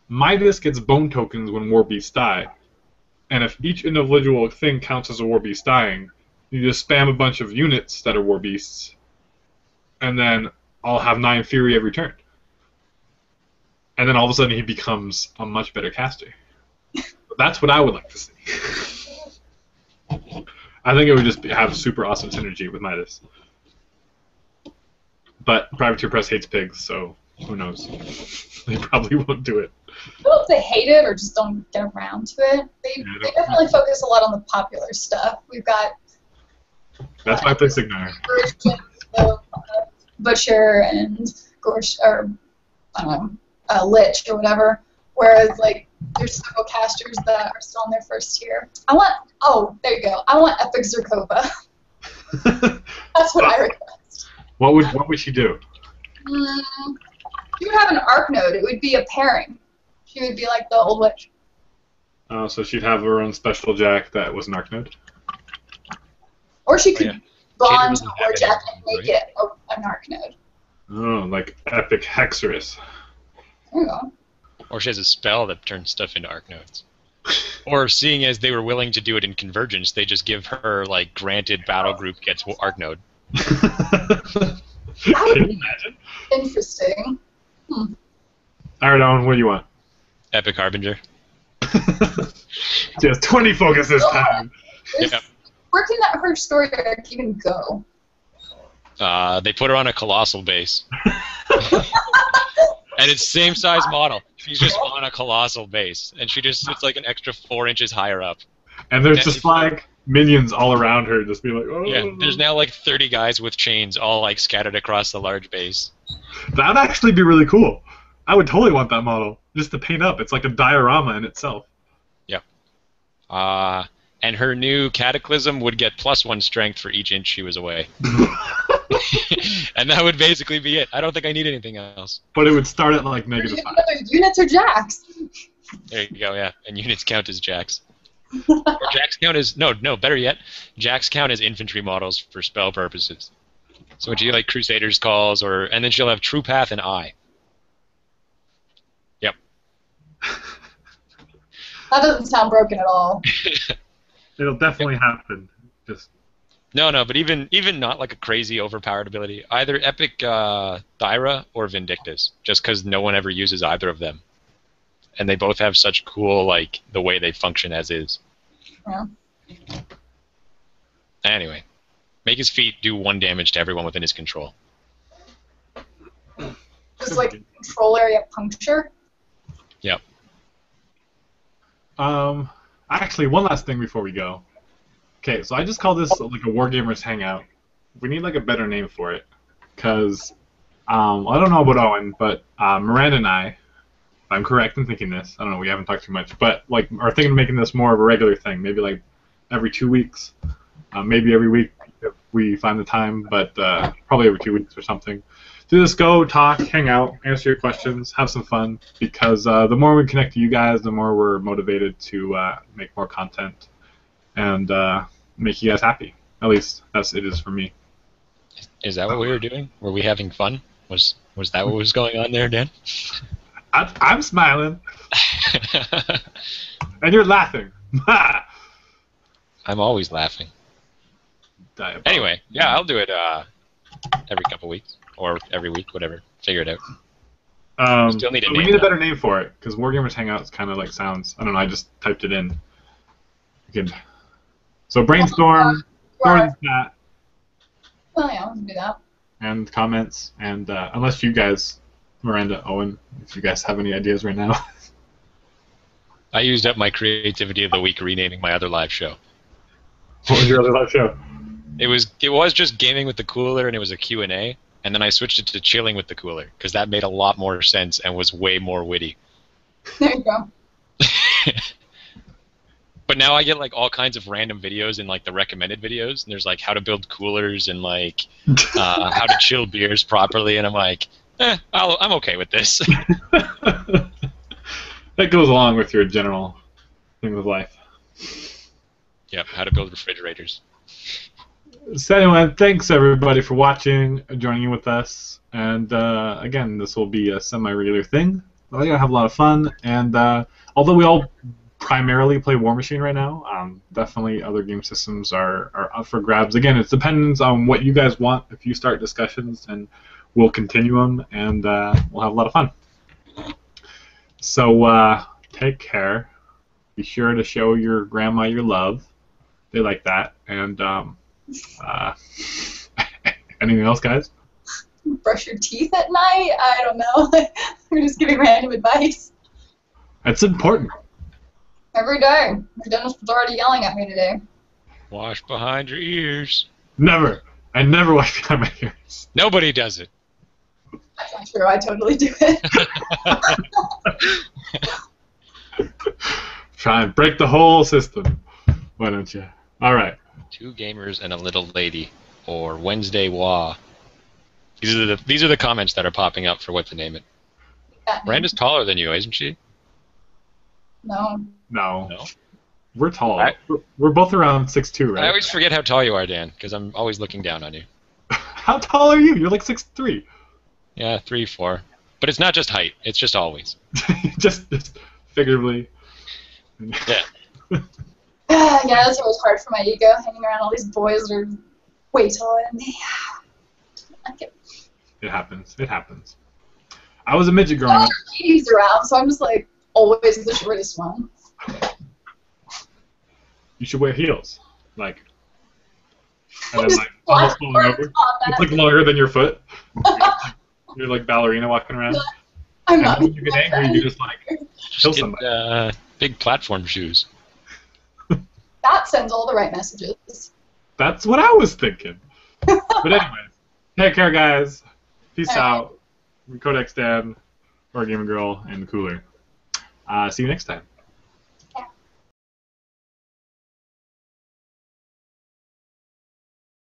Midas gets bone tokens when War Beasts die. And if each individual thing counts as a War Beast dying, you just spam a bunch of units that are War Beasts, and then I'll have 9 Fury every turn. And then all of a sudden he becomes a much better caster. That's what I would like to see. I think it would just have super awesome synergy with Midas. But Privateer Press hates pigs, so who knows? They probably won't do it. I don't know if they hate it or just don't get around to it. They definitely focus a lot on the popular stuff. We've got... That's why I play Sigar. Butcher and Gorsh, or I don't know, Lich or whatever. Whereas, like, there's several casters that are still on their first tier. There you go. I want Epic Zerkova. That's what I request. What would she do? She would have an arc node. It would be a pairing. She would be like the old witch. Oh, so she'd have her own special jack that was an arc node? Or she could bond doesn't to have Warjack any, and make right? it an arc node. Oh, like Epic Hexerus. There you go. Or she has a spell that turns stuff into arc nodes. Or seeing as they were willing to do it in Convergence, they just give her, like, granted battle group gets arc node. That Can would you be imagine? interesting. Alright, Owen, what do you want? Epic Harbinger. Just 20 focus this time. Yeah. Where can her story arc even go? They put her on a colossal base. And it's same size model. She's just on a colossal base. And she just sits like an extra 4 inches higher up. And there's just like minions all around her just be like, oh. Yeah, there's now like 30 guys with chains all like scattered across the large base. That would actually be really cool. I would totally want that model. Just to paint up. It's like a diorama in itself. Yep. And her new Cataclysm would get +1 strength for each inch she was away. And that would basically be it. I don't think I need anything else. But it would start at like -5. Units or jacks? There you go, yeah. And units count as jacks. Or jacks count as... No, better yet. Jacks count as infantry models for spell purposes. So when she like Crusaders calls, and then she'll have True Path and Eye. Yep. That doesn't sound broken at all. It'll definitely happen. Just No, but even not like a crazy overpowered ability. Either Epic Thyra or Vindictus, just because no one ever uses either of them. And they both have such cool, like, the way they function as is. Yeah. Anyway, make his feet do 1 damage to everyone within his control. Just like control area puncture. Yep. Actually, one last thing before we go. Okay, so I just call this like a Wargamers Hangout. We need like a better name for it, because I don't know about Owen, but Miranda and I, if I'm correct in thinking this, I don't know, we haven't talked too much, but like are thinking of making this more of a regular thing, maybe like every 2 weeks, maybe every week if we find the time, but probably every 2 weeks or something. To just go, talk, hang out, answer your questions, have some fun, because the more we connect to you guys, the more we're motivated to make more content and make you guys happy. At least it is for me. Is that what we were doing? Were we having fun? Was that what was going on there, Dan? I'm smiling. And you're laughing. I'm always laughing. Anyway, yeah, I'll do it every couple weeks. Or every week, whatever. Figure it out. Still need a name. We need a better name for it, because Wargamers Hangouts kind of like sounds... I don't know, I just typed it in. So brainstorm, throw in the chat. Well, yeah, we can do that. And comments, and unless you guys, Miranda, Owen, if you guys have any ideas right now. I used up my creativity of the week renaming my other live show. What was your other live show? It was just gaming with the cooler, and it was a Q&A. And then I switched it to chilling with the cooler, because that made a lot more sense and was way more witty. There you go. But now I get like all kinds of random videos in like the recommended videos, and there's like how to build coolers and like how to chill beers properly, and I'm like, I'm okay with this. That goes along with your general thing with life. Yep, how to build refrigerators. So anyway, thanks everybody for watching, joining in with us, and again, this will be a semi-regular thing. We're gonna have a lot of fun, and although we all primarily play War Machine right now, definitely other game systems are up for grabs. Again, it depends on what you guys want. If you start discussions, and we'll continue them, and we'll have a lot of fun. So take care. Be sure to show your grandma your love. They like that. And anything else, guys? Brush your teeth at night? I don't know. We're just giving random advice. That's important. Every day. My dentist was already yelling at me today. Wash behind your ears. Never. I never wash behind my ears. Nobody does it. That's not true. I totally do it. Try and break the whole system. Why don't you? All right. 2 gamers and a little lady, or Wednesday Wah. These are the comments that are popping up for what to name it. Miranda's taller than you, isn't she? No. No. No? We're tall. We're both around 6'2", right? I always forget how tall you are, Dan, because I'm always looking down on you. How tall are you? You're like 6'3". Yeah, 3, 4. But it's not just height. It's just always. just figuratively. Yeah. Yeah, it's always hard for my ego, hanging around all these boys that are way taller than me. It happens. It happens. I was a midget growing up. Ladies around, so I'm just like always the shortest one. You should wear heels, like, and then like almost falling over. It's like longer than your foot. You're like ballerina walking around. I'm not. When you get angry, you just like kill Just somebody. get big platform shoes. That sends all the right messages. That's what I was thinking. But anyway, take care, guys. Peace out. Codex Dan, Wargaming Girl, and the Cooler. See you next time.